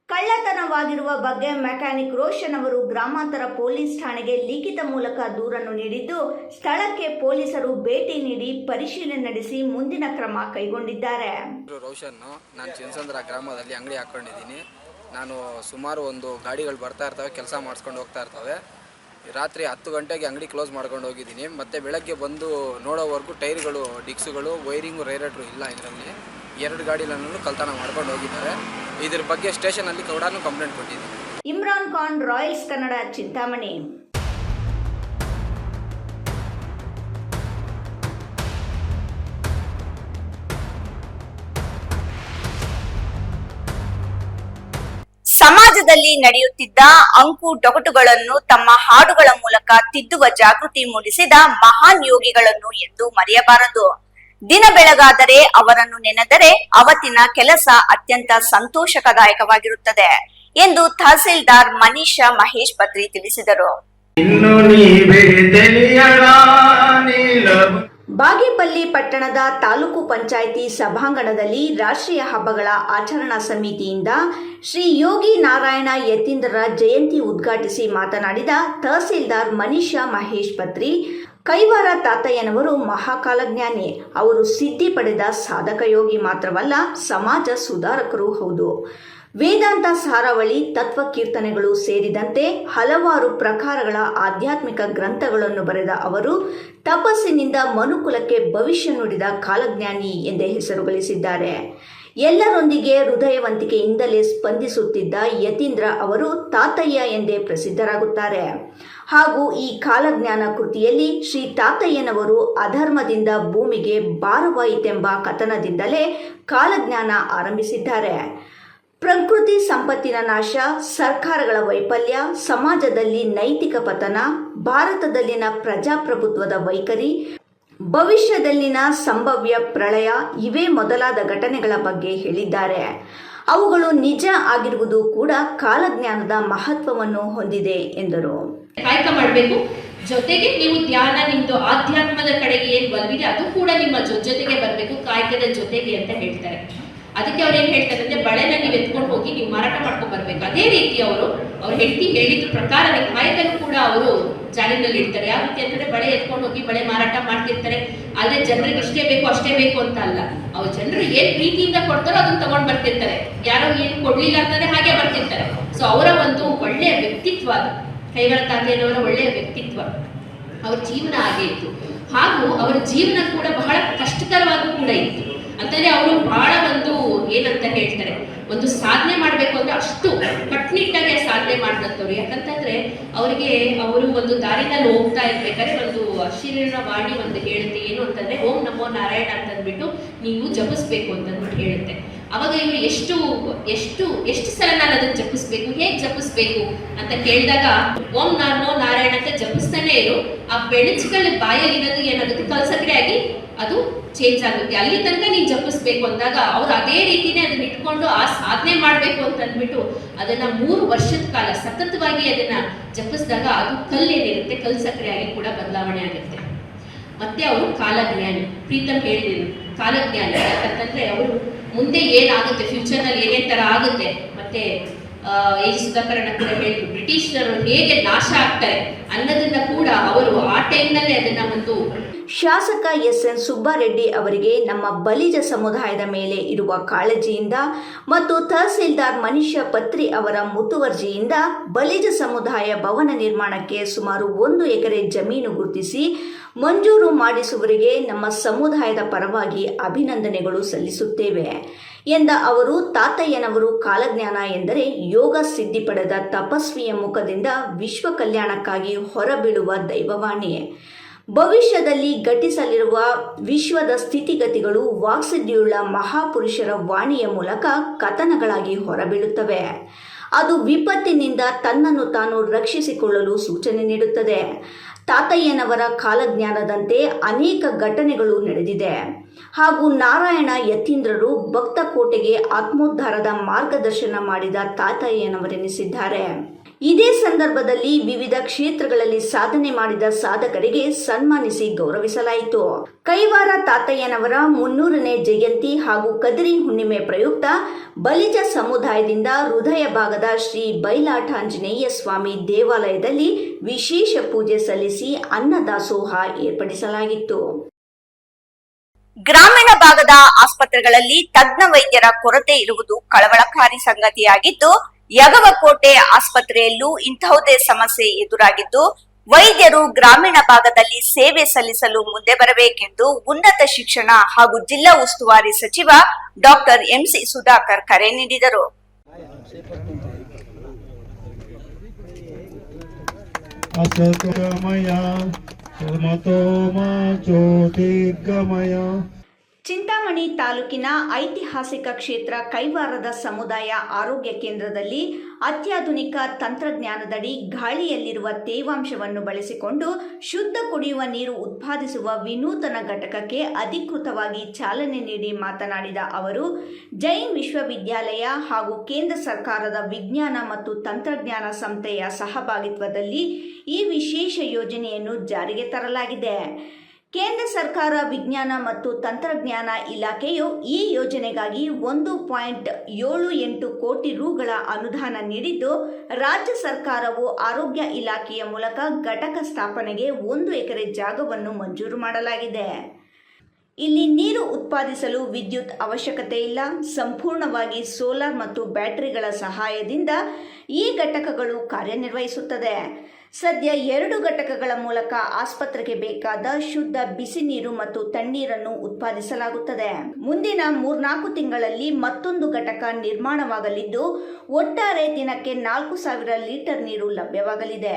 ಕಳ್ಳತನವಾಗಿರುವ ಬಗ್ಗೆ ಮೆಕ್ಯಾನಿಕ್ ರೋಷನ್ ಅವರು ಗ್ರಾಮಾಂತರ ಪೊಲೀಸ್ ಠಾಣೆಗೆ ಲಿಖಿತ ಮೂಲಕ ದೂರನ್ನು ನೀಡಿದ್ದು, ಸ್ಥಳಕ್ಕೆ ಪೊಲೀಸರು ಭೇಟಿ ನೀಡಿ ಪರಿಶೀಲನೆ ನಡೆಸಿ ಮುಂದಿನ ಕ್ರಮ ಕೈಗೊಂಡಿದ್ದಾರೆ. ರೋಷನ್, ನಾನು ಚಿನ್ನಸಂದ್ರ ಗ್ರಾಮದಲ್ಲಿ ಅಂಗಡಿ ಹಾಕೊಂಡಿದ್ದೀನಿ. ನಾನು ಸುಮಾರು ಒಂದು ಗಾಡಿಗಳು ಬರ್ತಾ ಇರ್ತವೆ, ಕೆಲಸ ಮಾಡಿಸ್ಕೊಂಡು ಹೋಗ್ತಾ ಇರ್ತವೆ. ರಾತ್ರಿ 10 ಗಂಟೆಗೆ ಅಂಗಡಿ ಕ್ಲೋಸ್ ಮಾಡ್ಕೊಂಡು ಹೋಗಿದ್ದೀನಿ. ಮತ್ತು ಬೆಳಗ್ಗೆ ಬಂದು ನೋಡೋವರೆಗೂ ಟೈರ್ಗಳು, ಡಿಕ್ಸುಗಳು, ವೈರಿಂಗು, ರೈರೇಟ್ರು ಇಲ್ಲ. ಇದರಲ್ಲಿ 2 ಗಾಡಿಗಳನ್ನು ಕಳ್ತನ ಮಾಡ್ಕೊಂಡು ಹೋಗಿದ್ದಾರೆ. ಇದ್ರ ಬಗ್ಗೆ ಸ್ಟೇಷನಲ್ಲಿ ಕೂಡ ಕಂಪ್ಲೇಂಟ್ ಕೊಟ್ಟಿದ್ದೀನಿ. ಇಮ್ರಾನ್ ಖಾನ್, ರಾಯಲ್ಸ್ ಕನ್ನಡ, ಚಿಂತಾಮಣಿ. ಸಮಾಜದಲ್ಲಿ ನಡೆಯುತ್ತಿದ್ದ ಅಂಕು ಡೊಗಟುಗಳನ್ನು ತಮ್ಮ ಹಾಡುಗಳ ಮೂಲಕ ತಿದ್ದುವ ಜಾಗೃತಿ ಮೂಡಿಸಿದ ಮಹಾನ್ ಯೋಗಿಗಳನ್ನು ಎಂದು ಮರೆಯಬಾರದು. ದಿನ ಬೆಳಗಾದರೆ ಅವರನ್ನು ನೆನೆದರೆ ಅವತ್ತಿನ ಕೆಲಸ ಅತ್ಯಂತ ಸಂತೋಷಕದಾಯಕವಾಗಿರುತ್ತದೆ ಎಂದು ತಹಸೀಲ್ದಾರ್ ಮನೀಷಾ ಮಹೇಶ್ ಪತ್ರಿ ತಿಳಿಸಿದರು. ಬಾಗೇಪಲ್ಲಿ ಪಟ್ಟಣದ ತಾಲೂಕು ಪಂಚಾಯಿತಿ ಸಭಾಂಗಣದಲ್ಲಿ ರಾಷ್ಟ್ರೀಯ ಹಬ್ಬಗಳ ಆಚರಣಾ ಸಮಿತಿಯಿಂದ ಶ್ರೀ ಯೋಗಿ ನಾರಾಯಣ ಯತೀಂದ್ರರ ಜಯಂತಿ ಉದ್ಘಾಟಿಸಿ ಮಾತನಾಡಿದ ತಹಸೀಲ್ದಾರ್ ಮನೀಷಾ ಮಹೇಶ್ ಪತ್ರಿ, ಕೈವಾರ ತಾತಯ್ಯನವರು ಮಹಾಕಾಲಜ್ಞಾನಿ. ಅವರು ಸಿದ್ಧಿ ಪಡೆದ ಸಾಧಕ ಯೋಗಿ ಮಾತ್ರವಲ್ಲ, ಸಮಾಜ ಸುಧಾರಕರೂ ಹೌದು. ವೇದಾಂತ ಸಾರಾವಳಿ, ತತ್ವ ಕೀರ್ತನೆಗಳು ಸೇರಿದಂತೆ ಹಲವಾರು ಪ್ರಕಾರಗಳ ಆಧ್ಯಾತ್ಮಿಕ ಗ್ರಂಥಗಳನ್ನು ಬರೆದ ಅವರು ತಪಸ್ಸಿನಿಂದ ಮನುಕುಲಕ್ಕೆ ಭವಿಷ್ಯ ನುಡಿದ ಕಾಲಜ್ಞಾನಿ ಎಂದೇ ಹೆಸರು ಗಳಿಸಿದ್ದಾರೆ. ಎಲ್ಲರೊಂದಿಗೆ ಹೃದಯವಂತಿಕೆಯಿಂದಲೇ ಸ್ಪಂದಿಸುತ್ತಿದ್ದ ಯತೀಂದ್ರ ಅವರು ತಾತಯ್ಯ ಎಂದೇ ಪ್ರಸಿದ್ಧರಾಗುತ್ತಾರೆ. ಹಾಗೂ ಈ ಕಾಲಜ್ಞಾನ ಕೃತಿಯಲ್ಲಿ ಶ್ರೀ ತಾತಯ್ಯನವರು ಅಧರ್ಮದಿಂದ ಭೂಮಿಗೆ ಭಾರವಾಯಿತೆಂಬ ಕಥನದಿಂದಲೇ ಕಾಲಜ್ಞಾನ ಆರಂಭಿಸಿದ್ದಾರೆ. ಪ್ರಕೃತಿ ಸಂಪತ್ತಿನ ನಾಶ, ಸರ್ಕಾರಗಳ ವೈಫಲ್ಯ, ಸಮಾಜದಲ್ಲಿ ನೈತಿಕ ಪತನ, ಭಾರತದಲ್ಲಿನ ಪ್ರಜಾಪ್ರಭುತ್ವದ ವೈಖರಿ, ಭವಿಷ್ಯದಲ್ಲಿನ ಸಂಭವ್ಯ ಪ್ರಳಯ ಇವೇ ಮೊದಲಾದ ಘಟನೆಗಳ ಬಗ್ಗೆ ಹೇಳಿದ್ದಾರೆ. ಅವುಗಳು ನಿಜ ಆಗಿರುವುದು ಕೂಡ ಕಾಲಜ್ಞಾನದ ಮಹತ್ವವನ್ನು ಹೊಂದಿದೆ ಎಂದರು. ಕಾಯಕ ಮಾಡಬೇಕು, ಜೊತೆಗೆ ನೀವು ಧ್ಯಾನ, ನಿಮ್ದು ಆಧ್ಯಾತ್ಮದ ಕಡೆಗೆ ಏನ್ ಬಲ್ವಿದೆ ಅದು ಕೂಡ ನಿಮ್ಮ ಜೊತೆಗೆ ಬರಬೇಕು, ಕಾಯಕದ ಜೊತೆಗೆ ಅಂತ ಹೇಳ್ತಾರೆ. ಅದಕ್ಕೆ ಅವ್ರು ಏನ್ ಹೇಳ್ತಾರೆ ಅಂದ್ರೆ, ಬಳೆನ ನೀವು ಎತ್ಕೊಂಡು ಹೋಗಿ ನೀವು ಮಾರಾಟ ಮಾಡ್ಕೊಂಡು ಬರ್ಬೇಕು. ಅದೇ ರೀತಿ ಅವ್ರ ಹೆಂಡತಿ ಹೇಳಿದ ಪ್ರಕಾರ ಕಾಯಕನು ಕೂಡ ಅವರು ಜಾರಿನಲ್ಲಿ ಇಡ್ತಾರೆ. ಯಾವ ರೀತಿ ಅಂತಂದ್ರೆ, ಬಳೆ ಎತ್ಕೊಂಡು ಹೋಗಿ ಬಳೆ ಮಾರಾಟ ಮಾಡ್ತಿರ್ತಾರೆ. ಆದ್ರೆ ಜನರಿಗೆ ಇಷ್ಟೇ ಬೇಕು ಅಷ್ಟೇ ಬೇಕು ಅಂತ ಅಲ್ಲ, ಅವ್ರ ಜನರು ಏನ್ ಪ್ರೀತಿಯಿಂದ ಕೊಡ್ತಾರೋ ಅದನ್ನ ತಗೊಂಡ್ ಬರ್ತಿರ್ತಾರೆ. ಯಾರೋ ಏನ್ ಕೊಡ್ಲಿಲ್ಲ ಅಂತಂದ್ರೆ ಹಾಗೆ ಬರ್ತಿರ್ತಾರೆ. ಸೊ ಅವರ ಒಂದು ಒಳ್ಳೆಯ ವ್ಯಕ್ತಿತ್ವ, ಕೈವಾರ ತಾತೆಯರವರ ಒಳ್ಳೆಯ ವ್ಯಕ್ತಿತ್ವ, ಅವ್ರ ಜೀವನ ಹಾಗೆ ಇತ್ತು. ಹಾಗೂ ಅವರ ಜೀವನ ಕೂಡ ಬಹಳ ಕಷ್ಟಕರವಾಗೂ ಕೂಡ ಇತ್ತು. ಅಂತಂದ್ರೆ ಅವರು ಬಹಳ ಒಂದು ಏನಂತ ಹೇಳ್ತಾರೆ, ಒಂದು ಸಾಧನೆ ಮಾಡ್ಬೇಕು ಅಂದ್ರೆ ಅಷ್ಟು ಕಟ್ಟುನಿಟ್ಟಾಗಿ ಸಾಧನೆ ಮಾಡಿದಂಥವ್ರು. ಯಾಕಂತಂದ್ರೆ ಅವರು ಒಂದು ದಾರಿನಲ್ಲಿ ಹೋಗ್ತಾ ಇರ್ಬೇಕಾದ್ರೆ ಒಂದು ಅಶರೀರ ವಾಣಿ ಒಂದು ಹೇಳುತ್ತೆ, ಏನು ಅಂತಂದ್ರೆ ಓಂ ನಮೋ ನಾರಾಯಣ ಅಂತಂದ್ಬಿಟ್ಟು ನೀವು ಜಪಿಸ್ಬೇಕು ಅಂತಂದ್ಬಿಟ್ಟು ಹೇಳುತ್ತೆ. ಅವಾಗ ಇವರು ಎಷ್ಟು ಸಲ ನಾನು ಅದನ್ನ ಜಪಿಸ್ಬೇಕು, ಹೇಗೆ ಜಪಿಸ್ಬೇಕು ಅಂತ ಕೇಳಿದಾಗ, ಓಂ ನಮೋ ನಾರಾಯಣ ಅಂತ ಜಪಿಸ್ತಾನೆ ಇರು, ಆ ಬೆಳಚುಗಳ ಬಾಯಲ್ಲಿರೋದು ಏನಾಗುತ್ತೆ, ಕಲ್ಸಕ್ರೆ ಆಗಿ ಅದು ಚೇಂಜ್ ಆಗುತ್ತೆ. ಅಲ್ಲಿ ತನಕ ನೀನು ಜಪಿಸ್ಬೇಕು ಅಂದಾಗ ಅವ್ರು ಅದೇ ರೀತಿನೇ ಅದನ್ನ ಇಟ್ಕೊಂಡು ಆ ಸಾಧನೆ ಮಾಡ್ಬೇಕು ಅಂತ ಅಂದ್ಬಿಟ್ಟು ಅದನ್ನ 3 ವರ್ಷದ ಕಾಲ ಸತತವಾಗಿ ಅದನ್ನ ಜಪಿಸಿದಾಗ ಅದು ಕಲ್ಲೇನಿರುತ್ತೆ, ಕಲ್ ಸಕ್ಕರೆ ಆಗಿ ಕೂಡ ಬದಲಾವಣೆ ಆಗುತ್ತೆ. ಮತ್ತೆ ಅವರು ಕಾಲಜ್ಞಾನಿ, ಪ್ರೀತಮ್ ಹೇಳಿದ್ರು ಕಾಲಜ್ಞಾನಿ. ಯಾಕಂತಂದ್ರೆ ಅವರು ಮುಂದೆ ಏನಾಗುತ್ತೆ, ಫ್ಯೂಚರ್ನಲ್ಲಿ ಏನೇನ್ ತರ ಆಗುತ್ತೆ, ಮತ್ತೆ ಸುಧಾಕರಣ ಕೂಡ ಹೇಳಿದ್ರು ಬ್ರಿಟಿಷರು ಹೇಗೆ ನಾಶ ಆಗ್ತಾರೆ ಅನ್ನೋದನ್ನ ಕೂಡ ಅವರು ಆ ಟೈಮ್ನಲ್ಲೇ ಅದನ್ನ ಒಂದು. ಶಾಸಕ ಎಸ್.ಎನ್. ಸುಬ್ಬಾರೆಡ್ಡಿ ಅವರಿಗೆ ನಮ್ಮ ಬಲಿಜ ಸಮುದಾಯದ ಮೇಲೆ ಇರುವ ಕಾಳಜಿಯಿಂದ ಮತ್ತು ತಹಸೀಲ್ದಾರ್ ಮನೀಷ ಪತ್ರಿ ಅವರ ಮುತುವರ್ಜಿಯಿಂದ ಬಲಿಜ ಸಮುದಾಯ ಭವನ ನಿರ್ಮಾಣಕ್ಕೆ ಸುಮಾರು 1 ಎಕರೆ ಜಮೀನು ಗುರುತಿಸಿ ಮಂಜೂರು ಮಾಡಿಸುವವರಿಗೆ ನಮ್ಮ ಸಮುದಾಯದ ಪರವಾಗಿ ಅಭಿನಂದನೆಗಳು ಸಲ್ಲಿಸುತ್ತೇವೆ ಎಂದ ಅವರು, ತಾತಯ್ಯನವರು ಕಾಲಜ್ಞಾನ ಎಂದರೆ ಯೋಗ ಸಿದ್ಧಿ ಪಡೆದ ತಪಸ್ವಿಯ ಮುಖದಿಂದ ವಿಶ್ವ ಕಲ್ಯಾಣಕ್ಕಾಗಿ ಹೊರಬೀಳುವ ದೈವವಾಣಿ. ಭವಿಷ್ಯದಲ್ಲಿ ಘಟಿಸಲಿರುವ ವಿಶ್ವದ ಸ್ಥಿತಿಗತಿಗಳು ವಾಕ್ಸಿದ್ಧಿಯುಳ್ಳ ಮಹಾಪುರುಷರ ವಾಣಿಯ ಮೂಲಕ ಕಥನಗಳಾಗಿ ಹೊರಬೀಳುತ್ತವೆ. ಅದು ವಿಪತ್ತಿನಿಂದ ತನ್ನನ್ನು ತಾನು ರಕ್ಷಿಸಿಕೊಳ್ಳಲು ಸೂಚನೆ ನೀಡುತ್ತದೆ. ತಾತಯ್ಯನವರ ಕಾಲಜ್ಞಾನದಂತೆ ಅನೇಕ ಘಟನೆಗಳು ನಡೆದಿದೆ ಹಾಗೂ ನಾರಾಯಣ ಯತೀಂದ್ರರು ಭಕ್ತಕೋಟೆಗೆ ಆತ್ಮೋದ್ಧಾರದ ಮಾರ್ಗದರ್ಶನ ಮಾಡಿದ ತಾತಯ್ಯನವರೆನಿಸಿದ್ದಾರೆ. ಇದೇ ಸಂದರ್ಭದಲ್ಲಿ ವಿವಿಧ ಕ್ಷೇತ್ರಗಳಲ್ಲಿ ಸಾಧನೆ ಮಾಡಿದ ಸಾಧಕರಿಗೆ ಸನ್ಮಾನಿಸಿ ಗೌರವಿಸಲಾಯಿತು. ಕೈವಾರ ತಾತಯ್ಯನವರ 300ನೇ ಜಯಂತಿ ಹಾಗೂ ಕದಿರಿ ಹುಣ್ಣಿಮೆ ಪ್ರಯುಕ್ತ ಬಲಿಜ ಸಮುದಾಯದಿಂದ ಹೃದಯ ಭಾಗದ ಶ್ರೀ ಬೈಲಾಟಾಂಜನೇಯ ಸ್ವಾಮಿ ದೇವಾಲಯದಲ್ಲಿ ವಿಶೇಷ ಪೂಜೆ ಸಲ್ಲಿಸಿ ಅನ್ನದಾಸೋಹ ಏರ್ಪಡಿಸಲಾಗಿತ್ತು. ಗ್ರಾಮೀಣ ಭಾಗದ ಆಸ್ಪತ್ರೆಗಳಲ್ಲಿ ತಜ್ಞ ವೈದ್ಯರ ಕೊರತೆ ಇರುವುದು ಕಳವಳಕಾರಿ ಸಂಗತಿಯಾಗಿದ್ದು, ಯಗವಕೋಟೆ ಆಸ್ಪತ್ರೆಯಲ್ಲೂ ಇಂತಹುದೇ ಸಮಸ್ಯೆ ಎದುರಾಗಿದ್ದು, ವೈದ್ಯರು ಗ್ರಾಮೀಣ ಭಾಗದಲ್ಲಿ ಸೇವೆ ಸಲ್ಲಿಸಲು ಮುಂದೆ ಬರಬೇಕೆಂದು ಉನ್ನತ ಶಿಕ್ಷಣ ಹಾಗೂ ಜಿಲ್ಲಾ ಉಸ್ತುವಾರಿ ಸಚಿವ ಡಾಕ್ಟರ್ ಎಂಸಿ ಸುಧಾಕರ್ ಕರೆ ನೀಡಿದರು. ಚಿಂತಾಮಣಿ ತಾಲೂಕಿನ ಐತಿಹಾಸಿಕ ಕ್ಷೇತ್ರ ಕೈವಾರದ ಸಮುದಾಯ ಆರೋಗ್ಯ ಕೇಂದ್ರದಲ್ಲಿ ಅತ್ಯಾಧುನಿಕ ತಂತ್ರಜ್ಞಾನದಡಿ ಗಾಳಿಯಲ್ಲಿರುವ ತೇವಾಂಶವನ್ನು ಬಳಸಿಕೊಂಡು ಶುದ್ಧ ಕುಡಿಯುವ ನೀರು ಉತ್ಪಾದಿಸುವ ವಿನೂತನ ಘಟಕಕ್ಕೆ ಅಧಿಕೃತವಾಗಿ ಚಾಲನೆ ನೀಡಿ ಮಾತನಾಡಿದ ಅವರು, ಜೈನ್ ವಿಶ್ವವಿದ್ಯಾಲಯ ಹಾಗೂ ಕೇಂದ್ರ ಸರ್ಕಾರದ ವಿಜ್ಞಾನ ಮತ್ತು ತಂತ್ರಜ್ಞಾನ ಸಂಸ್ಥೆಯ ಸಹಭಾಗಿತ್ವದಲ್ಲಿ ಈ ವಿಶೇಷ ಯೋಜನೆಯನ್ನು ಜಾರಿಗೆ ತರಲಾಗಿದೆ. ಕೇಂದ್ರ ಸರ್ಕಾರ ವಿಜ್ಞಾನ ಮತ್ತು ತಂತ್ರಜ್ಞಾನ ಇಲಾಖೆಯು ಈ ಯೋಜನೆಗಾಗಿ 1.78 ಕೋಟಿ ರುಗಳ ಅನುದಾನ ನೀಡಿದ್ದು, ರಾಜ್ಯ ಸರ್ಕಾರವು ಆರೋಗ್ಯ ಇಲಾಖೆಯ ಮೂಲಕ ಘಟಕ ಸ್ಥಾಪನೆಗೆ 1 ಎಕರೆ ಜಾಗವನ್ನು ಮಂಜೂರು ಮಾಡಲಾಗಿದೆ. ಇಲ್ಲಿ ನೀರು ಉತ್ಪಾದಿಸಲು ವಿದ್ಯುತ್ ಅವಶ್ಯಕತೆ ಇಲ್ಲ. ಸಂಪೂರ್ಣವಾಗಿ ಸೋಲಾರ್ ಮತ್ತು ಬ್ಯಾಟರಿಗಳ ಸಹಾಯದಿಂದ ಈ ಘಟಕಗಳು ಕಾರ್ಯನಿರ್ವಹಿಸುತ್ತದೆ. ಸದ್ಯ 2 ಘಟಕಗಳ ಮೂಲಕ ಆಸ್ಪತ್ರೆಗೆ ಬೇಕಾದ ಶುದ್ಧ ಬಿಸಿ ನೀರು ಮತ್ತು ತಣ್ಣೀರನ್ನು ಉತ್ಪಾದಿಸಲಾಗುತ್ತದೆ. ಮುಂದಿನ 3-4 ತಿಂಗಳಲ್ಲಿ ಮತ್ತೊಂದು ಘಟಕ ನಿರ್ಮಾಣವಾಗಲಿದ್ದು, ಒಟ್ಟಾರೆ ದಿನಕ್ಕೆ 4,000 ಲೀಟರ್ ನೀರು ಲಭ್ಯವಾಗಲಿದೆ.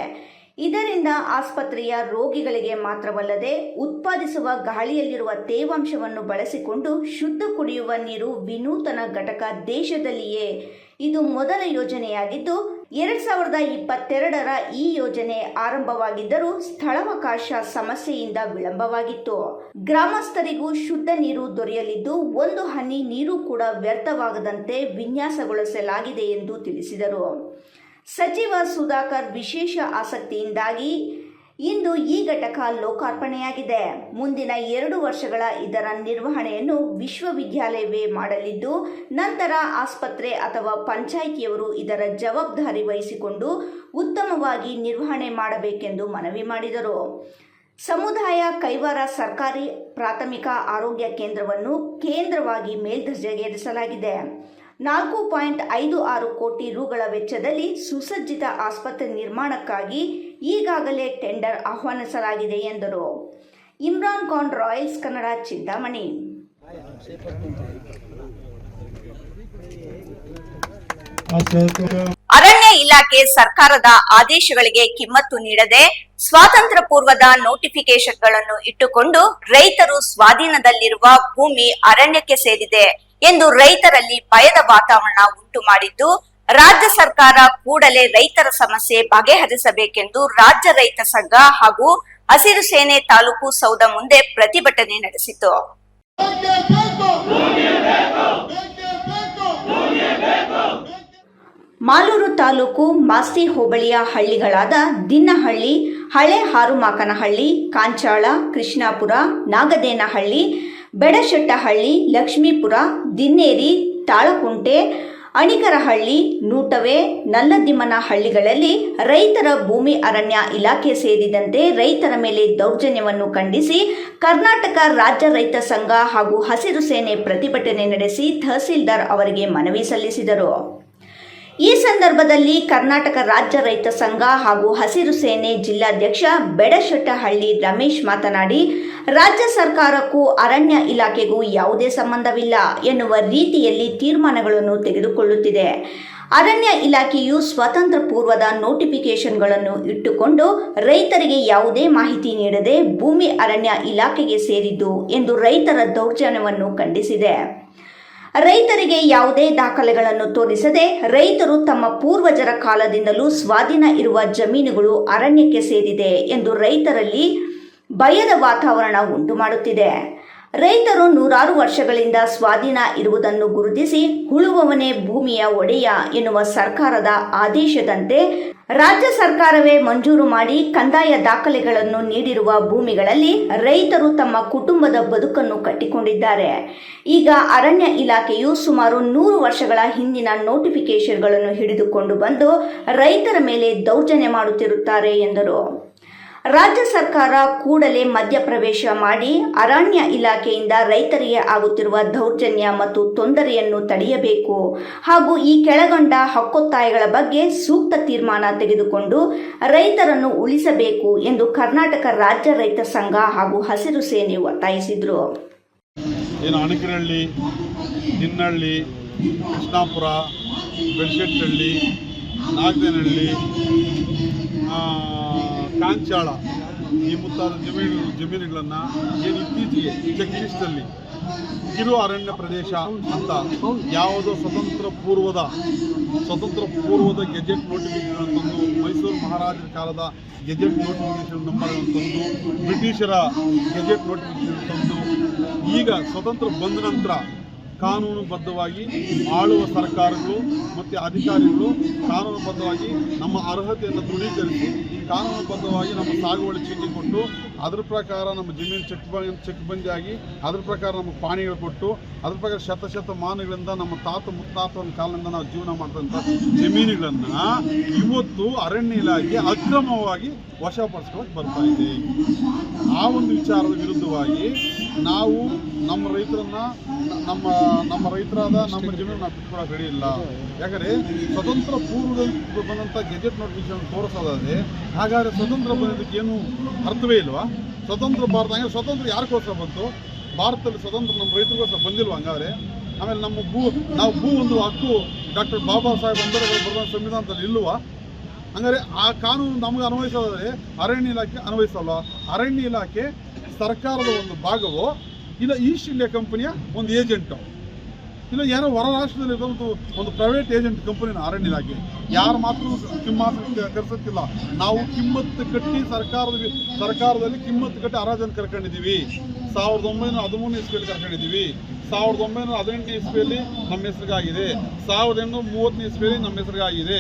ಇದರಿಂದ ಆಸ್ಪತ್ರೆಯ ರೋಗಿಗಳಿಗೆ ಮಾತ್ರವಲ್ಲದೆ ಉತ್ಪಾದಿಸುವ ಗಾಳಿಯಲ್ಲಿರುವ ತೇವಾಂಶವನ್ನು ಬಳಸಿಕೊಂಡು ಶುದ್ಧ ಕುಡಿಯುವ ನೀರು ವಿನೂತನ ಘಟಕ ದೇಶದಲ್ಲಿಯೇ ಇದು ಮೊದಲ ಯೋಜನೆಯಾಗಿದ್ದು, 2022ರ ಈ ಯೋಜನೆ ಆರಂಭವಾಗಿದ್ದರೂ ಸ್ಥಳಾವಕಾಶ ಸಮಸ್ಯೆಯಿಂದ ವಿಳಂಬವಾಗಿತ್ತು. ಗ್ರಾಮಸ್ಥರಿಗೂ ಶುದ್ಧ ನೀರು ದೊರೆಯಲಿದ್ದು ಒಂದು ಹನಿ ನೀರು ಕೂಡ ವ್ಯರ್ಥವಾಗದಂತೆ ವಿನ್ಯಾಸಗೊಳಿಸಲಾಗಿದೆ ಎಂದು ತಿಳಿಸಿದರು. ಸಚಿವ ಸುಧಾಕರ್ ವಿಶೇಷ ಆಸಕ್ತಿಯಿಂದಾಗಿ ಇಂದು ಈ ಘಟಕ ಲೋಕಾರ್ಪಣೆಯಾಗಿದೆ. ಮುಂದಿನ 2 ವರ್ಷಗಳ ಇದರ ನಿರ್ವಹಣೆಯನ್ನು ವಿಶ್ವವಿದ್ಯಾಲಯವೇ ಮಾಡಲಿದ್ದು, ನಂತರ ಆಸ್ಪತ್ರೆ ಅಥವಾ ಪಂಚಾಯಿತಿಯವರು ಇದರ ಜವಾಬ್ದಾರಿ ವಹಿಸಿಕೊಂಡು ಉತ್ತಮವಾಗಿ ನಿರ್ವಹಣೆ ಮಾಡಬೇಕೆಂದು ಮನವಿ ಮಾಡಿದರು. ಸಮುದಾಯ ಕೈವಾರ ಸರ್ಕಾರಿ ಪ್ರಾಥಮಿಕ ಆರೋಗ್ಯ ಕೇಂದ್ರವನ್ನು ಕೇಂದ್ರವಾಗಿ ಮೇಲ್ದರ್ಜೆಗೇರಿಸಲಾಗಿದೆ. 4.56 ಕೋಟಿ ರುಗಳ ವೆಚ್ಚದಲ್ಲಿ ಸುಸಜ್ಜಿತ ಆಸ್ಪತ್ರೆ ನಿರ್ಮಾಣಕ್ಕಾಗಿ ಈಗಾಗಲೇ ಟೆಂಡರ್ ಆಹ್ವಾನಿಸಲಾಗಿದೆ ಎಂದರು. ಇಮ್ರಾನ್ ಖಾನ್, ರಾಯಲ್ಸ್ ಕನ್ನಡ, ಚಿಂತಾಮಣಿ. ಅರಣ್ಯ ಇಲಾಖೆ ಸರ್ಕಾರದ ಆದೇಶಗಳಿಗೆ ಕಿಮ್ಮತ್ತು ನೀಡದೆ ಸ್ವಾತಂತ್ರ್ಯ ಪೂರ್ವದ ನೋಟಿಫಿಕೇಶನ್ಗಳನ್ನು ಇಟ್ಟುಕೊಂಡು ರೈತರು ಸ್ವಾಧೀನದಲ್ಲಿರುವ ಭೂಮಿ ಅರಣ್ಯಕ್ಕೆ ಸೇರಿದೆ ಎಂದು ರೈತರಲ್ಲಿ ಭಯದ ವಾತಾವರಣ ಉಂಟು ಮಾಡಿದ್ದು, ರಾಜ್ಯ ಸರ್ಕಾರ ಕೂಡಲೇ ರೈತರ ಸಮಸ್ಯೆ ಬಗೆಹರಿಸಬೇಕೆಂದು ರಾಜ್ಯ ರೈತ ಸಂಘ ಹಾಗೂ ಹಸಿರು ಸೇನೆ ತಾಲೂಕು ಸೌಧ ಮುಂದೆ ಪ್ರತಿಭಟನೆ ನಡೆಸಿತು. ಮಾಲೂರು ತಾಲೂಕು ಮಾಸ್ತಿ ಹೋಬಳಿಯ ಹಳ್ಳಿಗಳಾದ ದಿನ್ನಹಳ್ಳಿ, ಹಳೆ ಹಾರುಮಾಕನಹಳ್ಳಿ, ಕಾಂಚಾಳ, ಕೃಷ್ಣಾಪುರ, ನಾಗದೇನಹಳ್ಳಿ, ಬೆಡಶೆಟ್ಟಹಳ್ಳಿ, ಲಕ್ಷ್ಮೀಪುರ, ದಿನ್ನೇರಿ, ತಾಳಕುಂಟೆ, ಅಣಿಕರಹಳ್ಳಿ, ನೂಟವೆ, ನಲ್ಲದಿಮ್ಮನ ಹಳ್ಳಿಗಳಲ್ಲಿ ರೈತರ ಭೂಮಿ ಅರಣ್ಯ ಇಲಾಖೆ ಸೇರಿದಂತೆ ರೈತರ ಮೇಲೆ ದೌರ್ಜನ್ಯವನ್ನು ಖಂಡಿಸಿ ಕರ್ನಾಟಕ ರಾಜ್ಯ ರೈತ ಸಂಘ ಹಾಗೂ ಹಸಿರು ಸೇನೆ ಪ್ರತಿಭಟನೆ ನಡೆಸಿ ತಹಸೀಲ್ದಾರ್ ಅವರಿಗೆ ಮನವಿ ಸಲ್ಲಿಸಿದರು. ಈ ಸಂದರ್ಭದಲ್ಲಿ ಕರ್ನಾಟಕ ರಾಜ್ಯ ರೈತ ಸಂಘ ಹಾಗೂ ಹಸಿರು ಸೇನೆ ಜಿಲ್ಲಾಧ್ಯಕ್ಷ ಬೆಡಶೆಟ್ಟಹಳ್ಳಿ ರಮೇಶ್ ಮಾತನಾಡಿ, ರಾಜ್ಯ ಸರ್ಕಾರಕ್ಕೂ ಅರಣ್ಯ ಇಲಾಖೆಗೂ ಯಾವುದೇ ಸಂಬಂಧವಿಲ್ಲ ಎನ್ನುವ ರೀತಿಯಲ್ಲಿ ತೀರ್ಮಾನಗಳನ್ನು ತೆಗೆದುಕೊಳ್ಳುತ್ತಿದೆ. ಅರಣ್ಯ ಇಲಾಖೆಯು ಸ್ವಾತಂತ್ರ್ಯ ಪೂರ್ವದ ನೋಟಿಫಿಕೇಶನ್ಗಳನ್ನು ಇಟ್ಟುಕೊಂಡು ರೈತರಿಗೆ ಯಾವುದೇ ಮಾಹಿತಿ ನೀಡದೆ ಭೂಮಿ ಅರಣ್ಯ ಇಲಾಖೆಗೆ ಸೇರಿದ್ದು ಎಂದು ರೈತರ ದೌರ್ಜನ್ಯವನ್ನು ಖಂಡಿಸಿದೆ. ರೈತರಿಗೆ ಯಾವುದೇ ದಾಖಲೆಗಳನ್ನು ತೋರಿಸದೆ ರೈತರು ತಮ್ಮ ಪೂರ್ವಜರ ಕಾಲದಿಂದಲೂ ಸ್ವಾಧೀನ ಇರುವ ಜಮೀನುಗಳು ಅರಣ್ಯಕ್ಕೆ ಸೇರಿದೆ ಎಂದು ರೈತರಲ್ಲಿ ಭಯದ ವಾತಾವರಣ ಉಂಟು ಮಾಡುತ್ತಿದೆ. ರೈತರು ನೂರಾರು ವರ್ಷಗಳಿಂದ ಸ್ವಾಧೀನ ಇರುವುದನ್ನು ಗುರುತಿಸಿ ಉಳುವವನೇ ಭೂಮಿಯ ಒಡೆಯ ಎನ್ನುವ ಸರ್ಕಾರದ ಆದೇಶದಂತೆ ರಾಜ್ಯ ಸರ್ಕಾರವೇ ಮಂಜೂರು ಮಾಡಿ ಕಂದಾಯ ದಾಖಲೆಗಳನ್ನು ನೀಡಿರುವ ಭೂಮಿಗಳಲ್ಲಿ ರೈತರು ತಮ್ಮ ಕುಟುಂಬದ ಬದುಕನ್ನು ಕಟ್ಟಿಕೊಂಡಿದ್ದಾರೆ. ಈಗ ಅರಣ್ಯ ಇಲಾಖೆಯು ಸುಮಾರು 100 ವರ್ಷಗಳ ಹಿಂದಿನ ನೋಟಿಫಿಕೇಶನ್ಗಳನ್ನು ಹಿಡಿದುಕೊಂಡು ಬಂದು ರೈತರ ಮೇಲೆ ದೌರ್ಜನ್ಯ ಮಾಡುತ್ತಿರುತ್ತಾರೆ ಎಂದರು. ರಾಜ್ಯ ಸರ್ಕಾರ ಕೂಡಲೇ ಮಧ್ಯಪ್ರವೇಶ ಮಾಡಿ ಅರಣ್ಯ ಇಲಾಖೆಯಿಂದ ರೈತರಿಗೆ ಆಗುತ್ತಿರುವ ದೌರ್ಜನ್ಯ ಮತ್ತು ತೊಂದರೆಯನ್ನು ತಡೆಯಬೇಕು ಹಾಗೂ ಈ ಕೆಳಗೊಂಡ ಹಕ್ಕೊತ್ತಾಯಗಳ ಬಗ್ಗೆ ಸೂಕ್ತ ತೀರ್ಮಾನ ತೆಗೆದುಕೊಂಡು ರೈತರನ್ನು ಉಳಿಸಬೇಕು ಎಂದು ಕರ್ನಾಟಕ ರಾಜ್ಯ ರೈತ ಸಂಘ ಹಾಗೂ ಹಸಿರು ಸೇನೆ ಒತ್ತಾಯಿಸಿದರು. ಅಣಕರಹಳ್ಳಿ, ದಿನ್ನಹಳ್ಳಿ, ಕೃಷ್ಣಾಪುರ, ಬೆಳಶೆಟ್ಟಹಳ್ಳಿ, ನಾಗದೇನಹಳ್ಳಿ, ಕಾಂಚಾಳ ಈ ಮುಂತಾದ ಜಮೀನುಗಳನ್ನು ಏನು ಇತ್ತೀಚೆಗೆ ಚೆಕ್ ಲಿಸ್ಟಲ್ಲಿ ಕಿರು ಅರಣ್ಯ ಪ್ರದೇಶ ಅಂತ ಯಾವುದೋ ಸ್ವತಂತ್ರ ಪೂರ್ವದ ಗೆಜೆಟ್ ನೋಟಿಫಿಕೇಶನ್ ತಂದು, ಮೈಸೂರು ಮಹಾರಾಜರ ಕಾಲದ ಗೆಜೆಟ್ ನೋಟಿಫಿಕೇಶನ್ ನಂಬರ್ ತಂದು, ಬ್ರಿಟಿಷರ ಗೆಜೆಟ್ ನೋಟಿಫಿಕೇಶನ್ ತಂದು, ಈಗ ಸ್ವತಂತ್ರ ಬಂದ ನಂತರ ಕಾನೂನುಬದ್ಧವಾಗಿ ಆಳುವ ಸರ್ಕಾರಗಳು ಮತ್ತು ಅಧಿಕಾರಿಗಳು ಕಾನೂನುಬದ್ಧವಾಗಿ ನಮ್ಮ ಅರ್ಹತೆಯನ್ನು ದೃಢೀಕರಿಸಿ ಕಾನೂನುಬದ್ಧವಾಗಿ ನಮ್ಮ ಸಾಗುವಳಿ ಚೀಟಿ ಕೊಟ್ಟು ಅದ್ರ ಪ್ರಕಾರ ನಮ್ಮ ಜಮೀನು ಚೆಕ್ ಬಂದಿಯಾಗಿ ಅದ್ರ ಪ್ರಕಾರ ನಮಗೆ ಪಾಣಿಗಳು ಕೊಟ್ಟು ಅದ್ರ ಪ್ರಕಾರ ಶತಮಾನಗಳಿಂದ ನಮ್ಮ ಮುತ್ತಾತನ ಕಾಲದಿಂದ ನಾವು ಜೀವನ ಮಾಡಿದಂಥ ಜಮೀನುಗಳನ್ನು ಇವತ್ತು ಅರಣ್ಯ ಇಲಾಖೆ ಅಕ್ರಮವಾಗಿ ವಶಪಡಿಸ್ಕೊಳ್ಳೋಕೆ ಬರ್ತಾ ಇದೆ. ಆ ಒಂದು ವಿಚಾರದ ವಿರುದ್ಧವಾಗಿ ನಾವು ನಮ್ಮ ರೈತರನ್ನ ನಮ್ಮ ರೈತರಾದ ನಮ್ಮ ಜಮೀನು ನಾವು ಬಿಟ್ಕೊಳಕ್ಕೆ ರೆಡಿ ಇಲ್ಲ. ಯಾಕಂದರೆ ಸ್ವತಂತ್ರ ಪೂರ್ವದಲ್ಲಿ ಬಂದಂಥ ಗೆಜೆಟ್ ನೋಟಿಫಿಕೇಶನ್ ತೋರಿಸೋದಾದರೆ ಹಾಗಾದರೆ ಸ್ವತಂತ್ರ ಬಂದಿದ್ದಕ್ಕೆ ಏನು ಅರ್ಥವೇ ಇಲ್ವಾ? ಸ್ವತಂತ್ರ ಭಾರತ ಹಂಗೆ ಸ್ವತಂತ್ರ ಯಾರಿಗೋಸ್ಕರ ಬಂತು? ಭಾರತದಲ್ಲಿ ಸ್ವತಂತ್ರ ನಮ್ಮ ರೈತರಿಗೋಸ್ಕರ ಬಂದಿಲ್ವ? ಹಂಗಾದ್ರೆ ಆಮೇಲೆ ನಾವು ಭೂ ಒಂದು ಹಕ್ಕು ಡಾಕ್ಟರ್ ಬಾಬಾ ಸಾಹೇಬ್ ಅಂಬೇಡ್ಕರ್ ಬರೆದ ಸಂವಿಧಾನದಲ್ಲಿ ಇಲ್ವಾ? ಹಂಗಾರೆ ಆ ಕಾನೂನು ನಮಗೆ ಅನ್ವಯಿಸೋದಾದರೆ ಅರಣ್ಯ ಇಲಾಖೆ ಅನ್ವಯಿಸಲ್ಲ. ಅರಣ್ಯ ಇಲಾಖೆ ಸರ್ಕಾರದ ಒಂದು ಭಾಗವೋ ಇಲ್ಲ ಈಸ್ಟ್ ಇಂಡಿಯಾ ಕಂಪನಿಯ ಒಂದು ಏಜೆಂಟು. ಇಲ್ಲ ಯಾರೋ ಹೊರ ರಾಷ್ಟ್ರದಲ್ಲಿ ಒಂದು ಪ್ರೈವೇಟ್ ಏಜೆಂಟ್ ಕಂಪನಿನ ಅರಣ್ಯ ಇಲಾಖೆ ಯಾರ ಮಾತ್ರ ಕಿಮ್ಮತ್ತು ಕರೆಸುತ್ತಿಲ್ಲ. ನಾವು ಕಿಮ್ಮತ್ತು ಕಟ್ಟಿ ಸರ್ಕಾರದಲ್ಲಿ ಕಿಮ್ಮತ್ತು ಕಟ್ಟಿ ಹರಾಜನ್ನು ಕರ್ಕೊಂಡಿದ್ದೀವಿ. 1913 ಇಸ್ವಿಯಲ್ಲಿ ಕರ್ಕೊಂಡಿದ್ದೀವಿ. 1918 ಇಸ್ವಿಯಲ್ಲಿ ನಮ್ಮ ಹೆಸರಿಗಾಗಿದೆ. 1830 ಇಸ್ವಿಯಲ್ಲಿ ನಮ್ಮ ಹೆಸರಿಗಾಗಿದೆ.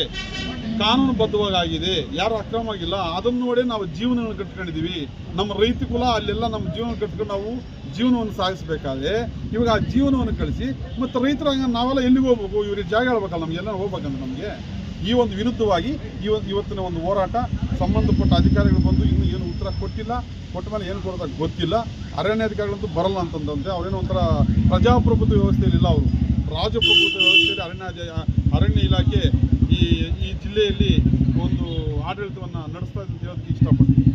ಕಾನೂನುಬದ್ಧವಾಗಿದೆ, ಯಾರು ಅಕ್ರಮ ಆಗಿಲ್ಲ. ಅದನ್ನು ನೋಡಿ ನಾವು ಜೀವನವನ್ನು ಕಟ್ಕೊಂಡಿದ್ದೀವಿ. ನಮ್ಮ ರೈತ ಕುಲ ಅಲ್ಲೆಲ್ಲ ನಮ್ಮ ಜೀವನ ಕಟ್ಕೊಂಡು ನಾವು ಜೀವನವನ್ನು ಸಾಗಿಸಬೇಕಾದ್ರೆ ಇವಾಗ ಆ ಜೀವನವನ್ನು ಕಳಿಸಿ ಮತ್ತು ರೈತರಾಗ ನಾವೆಲ್ಲ ಎಲ್ಲಿಗೆ ಹೋಗ್ಬೇಕು? ಇವ್ರಿಗೆ ಜಾಗ ಹೇಳ್ಬೇಕಲ್ಲ, ನಮಗೆಲ್ಲ ಹೋಗ್ಬೇಕಂದ್ರೆ ನಮಗೆ ಈ ಒಂದು ವಿರುದ್ಧವಾಗಿ ಇವತ್ತಿನ ಒಂದು ಹೋರಾಟ ಸಂಬಂಧಪಟ್ಟ ಅಧಿಕಾರಿಗಳು ಬಂದು ಇನ್ನೂ ಏನು ಉತ್ತರ ಕೊಟ್ಟಿಲ್ಲ. ಕೊಟ್ಟ ಮೇಲೆ ಏನು ಕೊಡೋದಾಗ ಗೊತ್ತಿಲ್ಲ. ಅರಣ್ಯಾಧಿಕಾರಿಗಳಂತೂ ಬರಲ್ಲ ಅಂತಂದಂತೆ ಅವರೇನೋ ಒಂಥರ ಪ್ರಜಾಪ್ರಭುತ್ವ ವ್ಯವಸ್ಥೆಯಲ್ಲಿಲ್ಲ, ಅವರು ರಾಜಪ್ರಭುತ್ವ ವ್ಯವಸ್ಥೆಯಲ್ಲಿ ಅರಣ್ಯ ಇಲಾಖೆ ಈ ಜಿಲ್ಲೆಯಲ್ಲಿ ಒಂದು ಆಡಳಿತವನ್ನು ನಡೆಸ್ತಾ ಇದೆ ಅಂತ ಹೇಳೋದಕ್ಕೆ ಇಷ್ಟಪಡ್ತೀನಿ.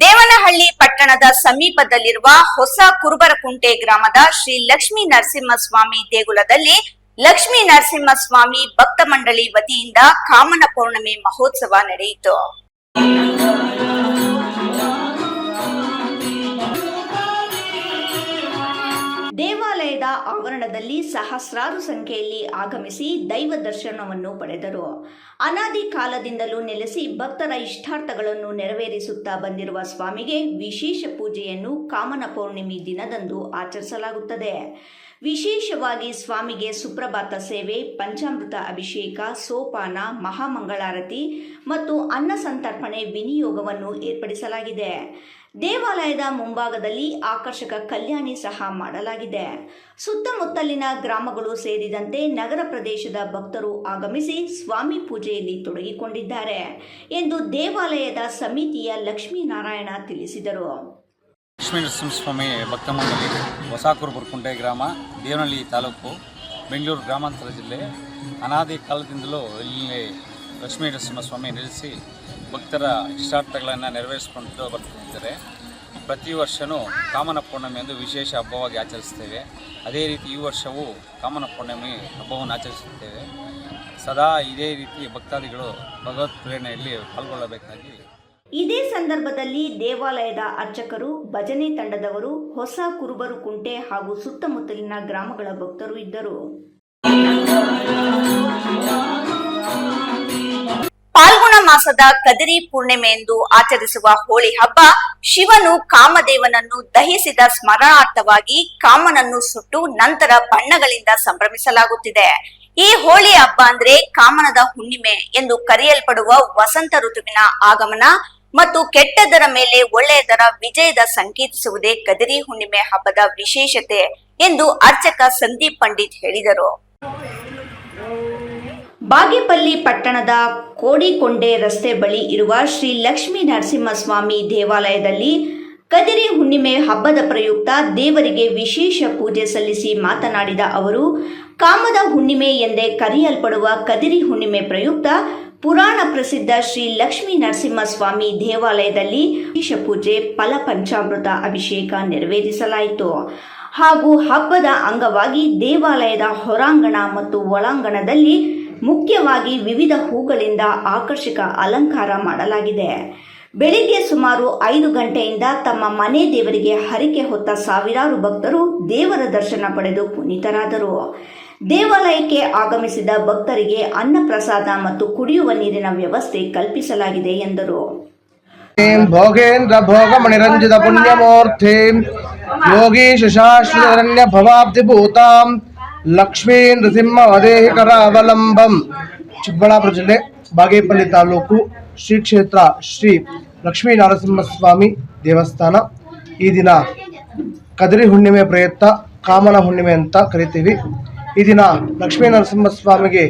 ದೇವನಹಳ್ಳಿ ಪಟ್ಟಣದ ಸಮೀಪದಲ್ಲಿರುವ ಹೊಸ ಕುರುಬರಕುಂಟೆ ಗ್ರಾಮದ ಶ್ರೀ ಲಕ್ಷ್ಮೀ ನರಸಿಂಹಸ್ವಾಮಿ ದೇಗುಲದಲ್ಲಿ ಲಕ್ಷ್ಮೀ ನರಸಿಂಹಸ್ವಾಮಿ ಭಕ್ತ ಮಂಡಳಿ ವತಿಯಿಂದ ಕಾಮನ ಪೌರ್ಣಮಿ ಮಹೋತ್ಸವ ನಡೆಯಿತು. ದೇವಾಲಯದ ಆವರಣದಲ್ಲಿ ಸಹಸ್ರಾರು ಸಂಖ್ಯೆಯಲ್ಲಿ ಆಗಮಿಸಿ ದೈವ ದರ್ಶನವನ್ನು ಪಡೆದರು. ಅನಾದಿ ಕಾಲದಿಂದಲೂ ನೆಲೆಸಿ ಭಕ್ತರ ಇಷ್ಟಾರ್ಥಗಳನ್ನು ನೆರವೇರಿಸುತ್ತಾ ಬಂದಿರುವ ಸ್ವಾಮಿಗೆ ವಿಶೇಷ ಪೂಜೆಯನ್ನು ಕಾಮನ ಪೌರ್ಣಿಮೆ ದಿನದಂದು ಆಚರಿಸಲಾಗುತ್ತದೆ. ವಿಶೇಷವಾಗಿ ಸ್ವಾಮಿಗೆ ಸುಪ್ರಭಾತ ಸೇವೆ, ಪಂಚಾಮೃತ ಅಭಿಷೇಕ, ಸೋಪಾನ, ಮಹಾಮಂಗಳಾರತಿ ಮತ್ತು ಅನ್ನ ಸಂತರ್ಪಣೆ ವಿನಿಯೋಗವನ್ನು ಏರ್ಪಡಿಸಲಾಗಿದೆ. ದೇವಾಲಯದ ಮುಂಭಾಗದಲ್ಲಿ ಆಕರ್ಷಕ ಕಲ್ಯಾಣಿ ಸಹ ಮಾಡಲಾಗಿದೆ. ಸುತ್ತಮುತ್ತಲಿನ ಗ್ರಾಮಗಳು ಸೇರಿದಂತೆ ನಗರ ಪ್ರದೇಶದ ಭಕ್ತರು ಆಗಮಿಸಿ ಸ್ವಾಮಿ ಪೂಜೆಯಲ್ಲಿ ತೊಡಗಿಕೊಂಡಿದ್ದಾರೆ ಎಂದು ದೇವಾಲಯದ ಸಮಿತಿಯ ಲಕ್ಷ್ಮೀನಾರಾಯಣ ತಿಳಿಸಿದರು. ಲಕ್ಷ್ಮೀ ನರಸಿಂಹಸ್ವಾಮಿ ಭಕ್ತ ಮಂಡಳಿ ಹೊಸ ಕುರುಬರಕುಂಟೆ ಗ್ರಾಮ, ದೇವನಹಳ್ಳಿ ತಾಲೂಕು, ಬೆಂಗಳೂರು ಗ್ರಾಮಾಂತರ ಜಿಲ್ಲೆ. ಅನಾದಿ ಕಾಲದಿಂದಲೂ ಇಲ್ಲಿ ಲಕ್ಷ್ಮೀ ನರಸಿಂಹಸ್ವಾಮಿ ನೆಲೆಸಿ ಭಕ್ತರ ಇಷ್ಟಾರ್ಥಗಳನ್ನು ನೆರವೇರಿಸಿಕೊಂಡು ಬರ್ತಿದ್ದಾರೆ. ಪ್ರತಿ ವರ್ಷವೂ ಕಾಮನ ಪೌರ್ಣಮಿ ಎಂದು ವಿಶೇಷ ಹಬ್ಬವಾಗಿ ಆಚರಿಸ್ತೇವೆ. ಅದೇ ರೀತಿ ಈ ವರ್ಷವೂ ಕಾಮನ ಪೌರ್ಣಮಿ ಹಬ್ಬವನ್ನು ಆಚರಿಸುತ್ತೇವೆ. ಸದಾ ಇದೇ ರೀತಿ ಭಕ್ತಾದಿಗಳು ಭಗವತ್ ಪ್ರೇರಣೆಯಲ್ಲಿ ಪಾಲ್ಗೊಳ್ಳಬೇಕಾಗಿ. ಇದೇ ಸಂದರ್ಭದಲ್ಲಿ ದೇವಾಲಯದ ಅರ್ಚಕರು, ಭಜನೆ ತಂಡದವರು, ಹೊಸ ಕುರುಬರಕುಂಟೆ ಹಾಗೂ ಸುತ್ತಮುತ್ತಲಿನ ಗ್ರಾಮಗಳ ಭಕ್ತರು ಇದ್ದರು. ಪಾಲ್ಗುಣ ಮಾಸದ ಕದಿರಿ ಪೂರ್ಣಿಮೆ ಎಂದು ಆಚರಿಸುವ ಹೋಳಿ ಹಬ್ಬ ಶಿವನು ಕಾಮದೇವನನ್ನು ದಹಿಸಿದ ಸ್ಮರಣಾರ್ಥವಾಗಿ ಕಾಮನನ್ನು ಸುಟ್ಟು ನಂತರ ಬಣ್ಣಗಳಿಂದ ಸಂಭ್ರಮಿಸಲಾಗುತ್ತಿದೆ. ಈ ಹೋಳಿ ಹಬ್ಬ ಅಂದ್ರೆ ಕಾಮನದ ಹುಣ್ಣಿಮೆ ಎಂದು ಕರೆಯಲ್ಪಡುವ ವಸಂತ ಋತುವಿನ ಆಗಮನ ಮತ್ತು ಕೆಟ್ಟದರ ಮೇಲೆ ಒಳ್ಳೆಯದರ ವಿಜಯದ ಸಂಕೇತಿಸುವುದೇ ಕದಿರಿ ಹುಣ್ಣಿಮೆ ಹಬ್ಬದ ವಿಶೇಷತೆ ಎಂದು ಅರ್ಚಕ ಸಂದೀಪ್ ಪಂಡಿತ್ ಹೇಳಿದರು. ಬಾಗೇಪಲ್ಲಿ ಪಟ್ಟಣದ ಕೋಡಿಕೊಂಡೆ ರಸ್ತೆ ಬಳಿ ಇರುವ ಶ್ರೀ ಲಕ್ಷ್ಮೀ ನರಸಿಂಹಸ್ವಾಮಿ ದೇವಾಲಯದಲ್ಲಿ ಕದಿರಿ ಹುಣ್ಣಿಮೆ ಹಬ್ಬದ ಪ್ರಯುಕ್ತ ದೇವರಿಗೆ ವಿಶೇಷ ಪೂಜೆ ಸಲ್ಲಿಸಿ ಮಾತನಾಡಿದ ಅವರು, ಕಾಮದ ಹುಣ್ಣಿಮೆ ಎಂದೇ ಕರೆಯಲ್ಪಡುವ ಕದಿರಿ ಹುಣ್ಣಿಮೆ ಪ್ರಯುಕ್ತ ಪುರಾಣ ಪ್ರಸಿದ್ಧ ಶ್ರೀ ಲಕ್ಷ್ಮೀ ನರಸಿಂಹಸ್ವಾಮಿ ದೇವಾಲಯದಲ್ಲಿ ವಿಶೇಷ ಪೂಜೆ, ಫಲ ಪಂಚಾಮೃತ ಅಭಿಷೇಕ ನೆರವೇರಿಸಲಾಯಿತು. ಹಾಗೂ ಹಬ್ಬದ ಅಂಗವಾಗಿ ದೇವಾಲಯದ ಹೊರಾಂಗಣ ಮತ್ತು ಒಳಾಂಗಣದಲ್ಲಿ ಮುಖ್ಯವಾಗಿ ವಿವಿಧ ಹೂಗಳಿಂದ ಆಕರ್ಷಕ ಅಲಂಕಾರ ಮಾಡಲಾಗಿದೆ. ಬೆಳಿಗ್ಗೆ ಸುಮಾರು 5 ಗಂಟೆಯಿಂದ ತಮ್ಮ ಮನೆ ದೇವರಿಗೆ ಹರಕೆ ಹೊತ್ತ ಸಾವಿರಾರು ಭಕ್ತರು ದೇವರ ದರ್ಶನ ಪಡೆದು ಪುನೀತರಾದರು. ದೇವಾಲಯಕ್ಕೆ ಆಗಮಿಸಿದ ಭಕ್ತರಿಗೆ ಅನ್ನ ಪ್ರಸಾದ ಮತ್ತು ಕುಡಿಯುವ ನೀರಿನ ವ್ಯವಸ್ಥೆ ಕಲ್ಪಿಸಲಾಗಿದೆ ಎಂದರು. ಭೋಗೇಂದ್ರ ಭೋಗಮಣಿರಂಜಿತ ಪುಣ್ಯಮೂರ್ತಿ ಯೋಗೀಶ ಶಾಶ್ವತರಣ್ಯ ಭವಾಬ್ಧಿ ಭೂತಾಂ ಲಕ್ಷ್ಮೀ ನೃಸಿಂಹ ವದೇಹಿ ಕರಾವಲಂಬಂ. ಚಿಕ್ಕಬಳ್ಳಾಪುರ ಜಿಲ್ಲೆ ಬಾಗೇಪಲ್ಲಿ ತಾಲೂಕು ಶ್ರೀ ಕ್ಷೇತ್ರ ಶ್ರೀ ಲಕ್ಷ್ಮೀ ನರಸಿಂಹಸ್ವಾಮಿ ದೇವಸ್ಥಾನ. ಈ ದಿನ ಕದಿರಿ ಹುಣ್ಣಿಮೆ ಪ್ರಯುಕ್ತ ಕಾಮನ ಹುಣ್ಣಿಮೆ ಅಂತ ಕರಿತೀವಿ. ಈ ದಿನ ಲಕ್ಷ್ಮೀ ನರಸಿಂಹಸ್ವಾಮಿಗೆ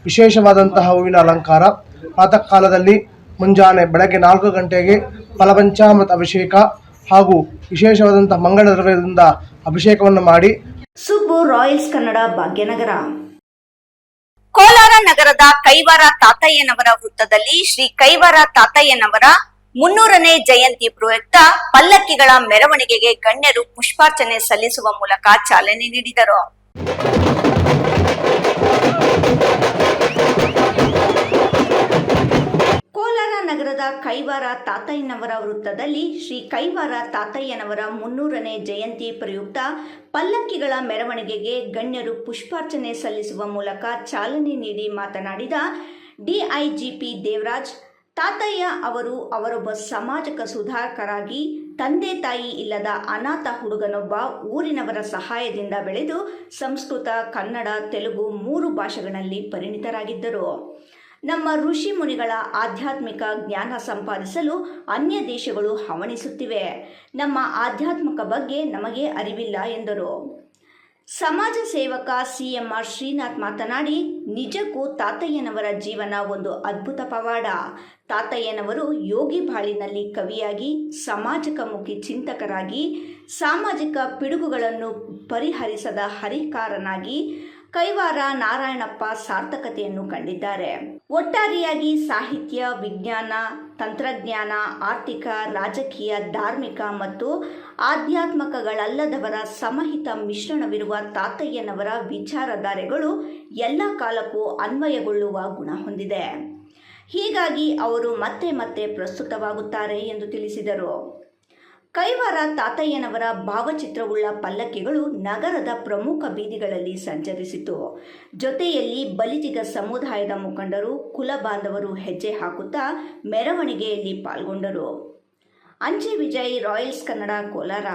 ವಿಶೇಷವಾದಂತಹ ಹೂವಿನ ಅಲಂಕಾರ. ಪ್ರಾತಃ ಕಾಲದಲ್ಲಿ ಮುಂಜಾನೆ ಬೆಳಗ್ಗೆ 4 ಗಂಟೆಗೆ ಫಲಪಂಚಾಮೃತ ಅಭಿಷೇಕ ಹಾಗೂ ವಿಶೇಷವಾದಂತಹ ಮಂಗಳ ದ್ರವ್ಯದಿಂದ ಅಭಿಷೇಕವನ್ನು ಮಾಡಿ. ಸುಬ್ಬು, ರಾಯಲ್ಸ್ ಕನ್ನಡ, ಭಾಗ್ಯನಗರ. ಕೋಲಾರ ನಗರದ ಕೈವಾರ ತಾತಯ್ಯನವರ ವೃತ್ತದಲ್ಲಿ ಶ್ರೀ ಕೈವಾರ ತಾತಯ್ಯನವರ 300ನೇ ಜಯಂತಿ ಪ್ರಯುಕ್ತ ಪಲ್ಲಕ್ಕಿಗಳ ಮೆರವಣಿಗೆಗೆ ಗಣ್ಯರು ಪುಷ್ಪಾರ್ಚನೆ ಸಲ್ಲಿಸುವ ಮೂಲಕ ಚಾಲನೆ ನೀಡಿದರು. ಕೋಲಾರ ನಗರದ ಕೈವಾರ ತಾತಯ್ಯನವರ ವೃತ್ತದಲ್ಲಿ ಶ್ರೀ ಕೈವಾರ ತಾತಯ್ಯನವರ 300ನೇ ಜಯಂತಿ ಪ್ರಯುಕ್ತ ಪಲ್ಲಕ್ಕಿಗಳ ಮೆರವಣಿಗೆಗೆ ಗಣ್ಯರು ಪುಷ್ಪಾರ್ಚನೆ ಸಲ್ಲಿಸುವ ಮೂಲಕ ಚಾಲನೆ ನೀಡಿ ಮಾತನಾಡಿದ ಡಿಐಜಿಪಿ ದೇವರಾಜ್, ತಾತಯ್ಯ ಅವರು ಅವರೊಬ್ಬ ಸಾಮಾಜಿಕ ಸುಧಾರಕರಾಗಿ ತಂದೆ ತಾಯಿ ಇಲ್ಲದ ಅನಾಥ ಹುಡುಗನೊಬ್ಬ ಊರಿನವರ ಸಹಾಯದಿಂದ ಬೆಳೆದು ಸಂಸ್ಕೃತ, ಕನ್ನಡ, ತೆಲುಗು 3 ಭಾಷೆಗಳಲ್ಲಿ ಪರಿಣಿತರಾಗಿದ್ದರು. ನಮ್ಮ ಋಷಿ ಮುನಿಗಳ ಆಧ್ಯಾತ್ಮಿಕ ಜ್ಞಾನ ಸಂಪಾದಿಸಲು ಅನ್ಯ ದೇಶಗಳು ಹವಣಿಸುತ್ತಿವೆ. ನಮ್ಮ ಆಧ್ಯಾತ್ಮಿಕ ಬಗ್ಗೆ ನಮಗೆ ಅರಿವಿಲ್ಲ ಎಂದರು. ಸಮಾಜ ಸೇವಕ CMR ಶ್ರೀನಾಥ್ ಮಾತನಾಡಿ, ನಿಜಕ್ಕೂ ತಾತಯ್ಯನವರ ಜೀವನ ಒಂದು ಅದ್ಭುತ ಪವಾಡ. ತಾತಯ್ಯನವರು ಯೋಗಿ ಬಾಳಿನಲ್ಲಿ ಕವಿಯಾಗಿ, ಸಮಾಜಕಮುಖಿ ಚಿಂತಕರಾಗಿ, ಸಾಮಾಜಿಕ ಪಿಡುಗುಗಳನ್ನು ಪರಿಹರಿಸದ ಹರಿಕಾರನಾಗಿ ಕೈವಾರ ನಾರಾಯಣಪ್ಪ ಸಾರ್ಥಕತೆಯನ್ನು ಕಂಡಿದ್ದಾರೆ. ಒಟ್ಟಾರೆಯಾಗಿ ಸಾಹಿತ್ಯ, ವಿಜ್ಞಾನ, ತಂತ್ರಜ್ಞಾನ, ಆರ್ಥಿಕ, ರಾಜಕೀಯ, ಧಾರ್ಮಿಕ ಮತ್ತು ಆಧ್ಯಾತ್ಮಕಗಳಲ್ಲದವರ ಸಮಹಿತ ಮಿಶ್ರಣವಿರುವ ತಾತಯ್ಯನವರ ವಿಚಾರಧಾರೆಗಳು ಎಲ್ಲ ಕಾಲಕ್ಕೂ ಅನ್ವಯಗೊಳ್ಳುವ ಗುಣ ಹೊಂದಿದೆ. ಹೀಗಾಗಿ ಅವರು ಮತ್ತೆ ಮತ್ತೆ ಪ್ರಸ್ತುತವಾಗುತ್ತಾರೆ ಎಂದು ತಿಳಿಸಿದರು. ಕೈವಾರ ತಾತಯ್ಯನವರ ಭಾವಚಿತ್ರವುಳ್ಳ ಪಲ್ಲಕ್ಕಿಗಳು ನಗರದ ಪ್ರಮುಖ ಬೀದಿಗಳಲ್ಲಿ ಸಂಚರಿಸಿತು. ಜೊತೆಯಲ್ಲಿ ಬಲಿಜಿಗ ಸಮುದಾಯದ ಮುಖಂಡರು, ಕುಲ ಬಾಂಧವರು ಹೆಜ್ಜೆ ಹಾಕುತ್ತಾ ಮೆರವಣಿಗೆಯಲ್ಲಿ ಪಾಲ್ಗೊಂಡರು. ಅಂಜಿ ವಿಜಯ್, ರಾಯಲ್ಸ್ ಕನ್ನಡ, ಕೋಲಾರ.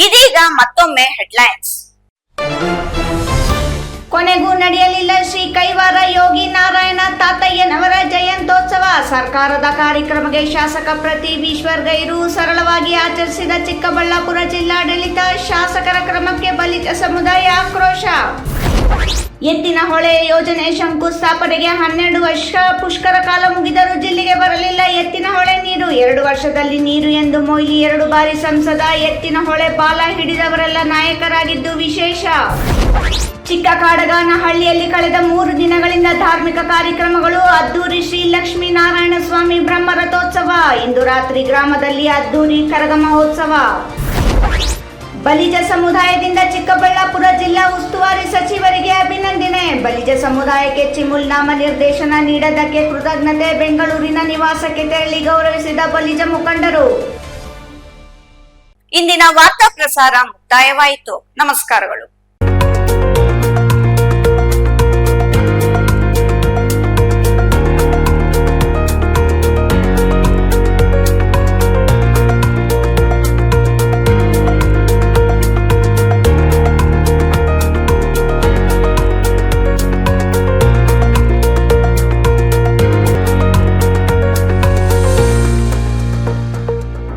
ಇದೀಗ ಮತ್ತೊಮ್ಮೆ ಹೆಡ್ಲೈನ್ಸ್. ಕೊನೆಗೂ ನಡೆಯಲಿಲ್ಲ ಶ್ರೀ ಕೈವಾರ ಯೋಗಿ ನಾರಾಯಣ ತಾತಯ್ಯನವರ ಜಯಂತ್ಯೋತ್ಸವ. ಸರ್ಕಾರದ ಕಾರ್ಯಕ್ರಮಕ್ಕೆ ಶಾಸಕ ಪ್ರದೀಪ್ ಈಶ್ವರ್ ಗೈರು ಸರಳವಾಗಿ ಆಚರಿಸಿದ ಚಿಕ್ಕಬಳ್ಳಾಪುರ ಜಿಲ್ಲಾಡಳಿತ. ಶಾಸಕರ ಕ್ರಮಕ್ಕೆ ಬಲಿಜ ಸಮುದಾಯ ಆಕ್ರೋಶ. ಎತ್ತಿನಹೊಳೆ ಯೋಜನೆ ಶಂಕುಸ್ಥಾಪನೆಗೆ 12 ವರ್ಷ ಪುಷ್ಕರ ಕಾಲ ಮುಗಿದರೂ ಜಿಲ್ಲೆಗೆ ಬರಲಿಲ್ಲ ಎತ್ತಿನಹೊಳೆ ನೀರು. 2 ವರ್ಷದಲ್ಲಿ ನೀರು ಎಂದು ಮೊಯ್ಲಿ 2 ಬಾರಿ ಸಂಸದ. ಎತ್ತಿನಹೊಳೆ ಬಾಲ ಹಿಡಿದವರೆಲ್ಲ ನಾಯಕರಾಗಿದ್ದು ವಿಶೇಷ. ಚಿಕ್ಕಕಾಡಗಾನಹಳ್ಳಿಯಲ್ಲಿ ಕಳೆದ 3 ದಿನಗಳಿಂದ ಧಾರ್ಮಿಕ ಕಾರ್ಯಕ್ರಮಗಳು. ಅದ್ದೂರಿ ಶ್ರೀ ಲಕ್ಷ್ಮೀನಾರಾಯಣ ಸ್ವಾಮಿ ಬ್ರಹ್ಮ ರಥೋತ್ಸವ. ಇಂದು ರಾತ್ರಿ ಗ್ರಾಮದಲ್ಲಿ ಅದ್ದೂರಿ ಕರಗ ಮಹೋತ್ಸವ. ಬಲಿಜ ಸಮುದಾಯದಿಂದ ಚಿಕ್ಕಬಳ್ಳಾಪುರ ಜಿಲ್ಲಾ ಉಸ್ತುವಾರಿ ಸಚಿವರಿಗೆ ಅಭಿನಂದನೆ. ಬಲಿಜ ಸಮುದಾಯಕ್ಕೆ ಚಿಮುಲ್ ನಾಮ ನಿರ್ದೇಶನ ನೀಡದ್ದಕ್ಕೆ ಕೃತಜ್ಞತೆ. ಬೆಂಗಳೂರಿನ ನಿವಾಸಕ್ಕೆ ತೆರಳಿ ಗೌರವಿಸಿದ ಬಲಿಜ ಮುಖಂಡರು. ಇಂದಿನ ವಾರ್ತಾ ಪ್ರಸಾರ ಮುಕ್ತಾಯವಾಯಿತು. ನಮಸ್ಕಾರಗಳು.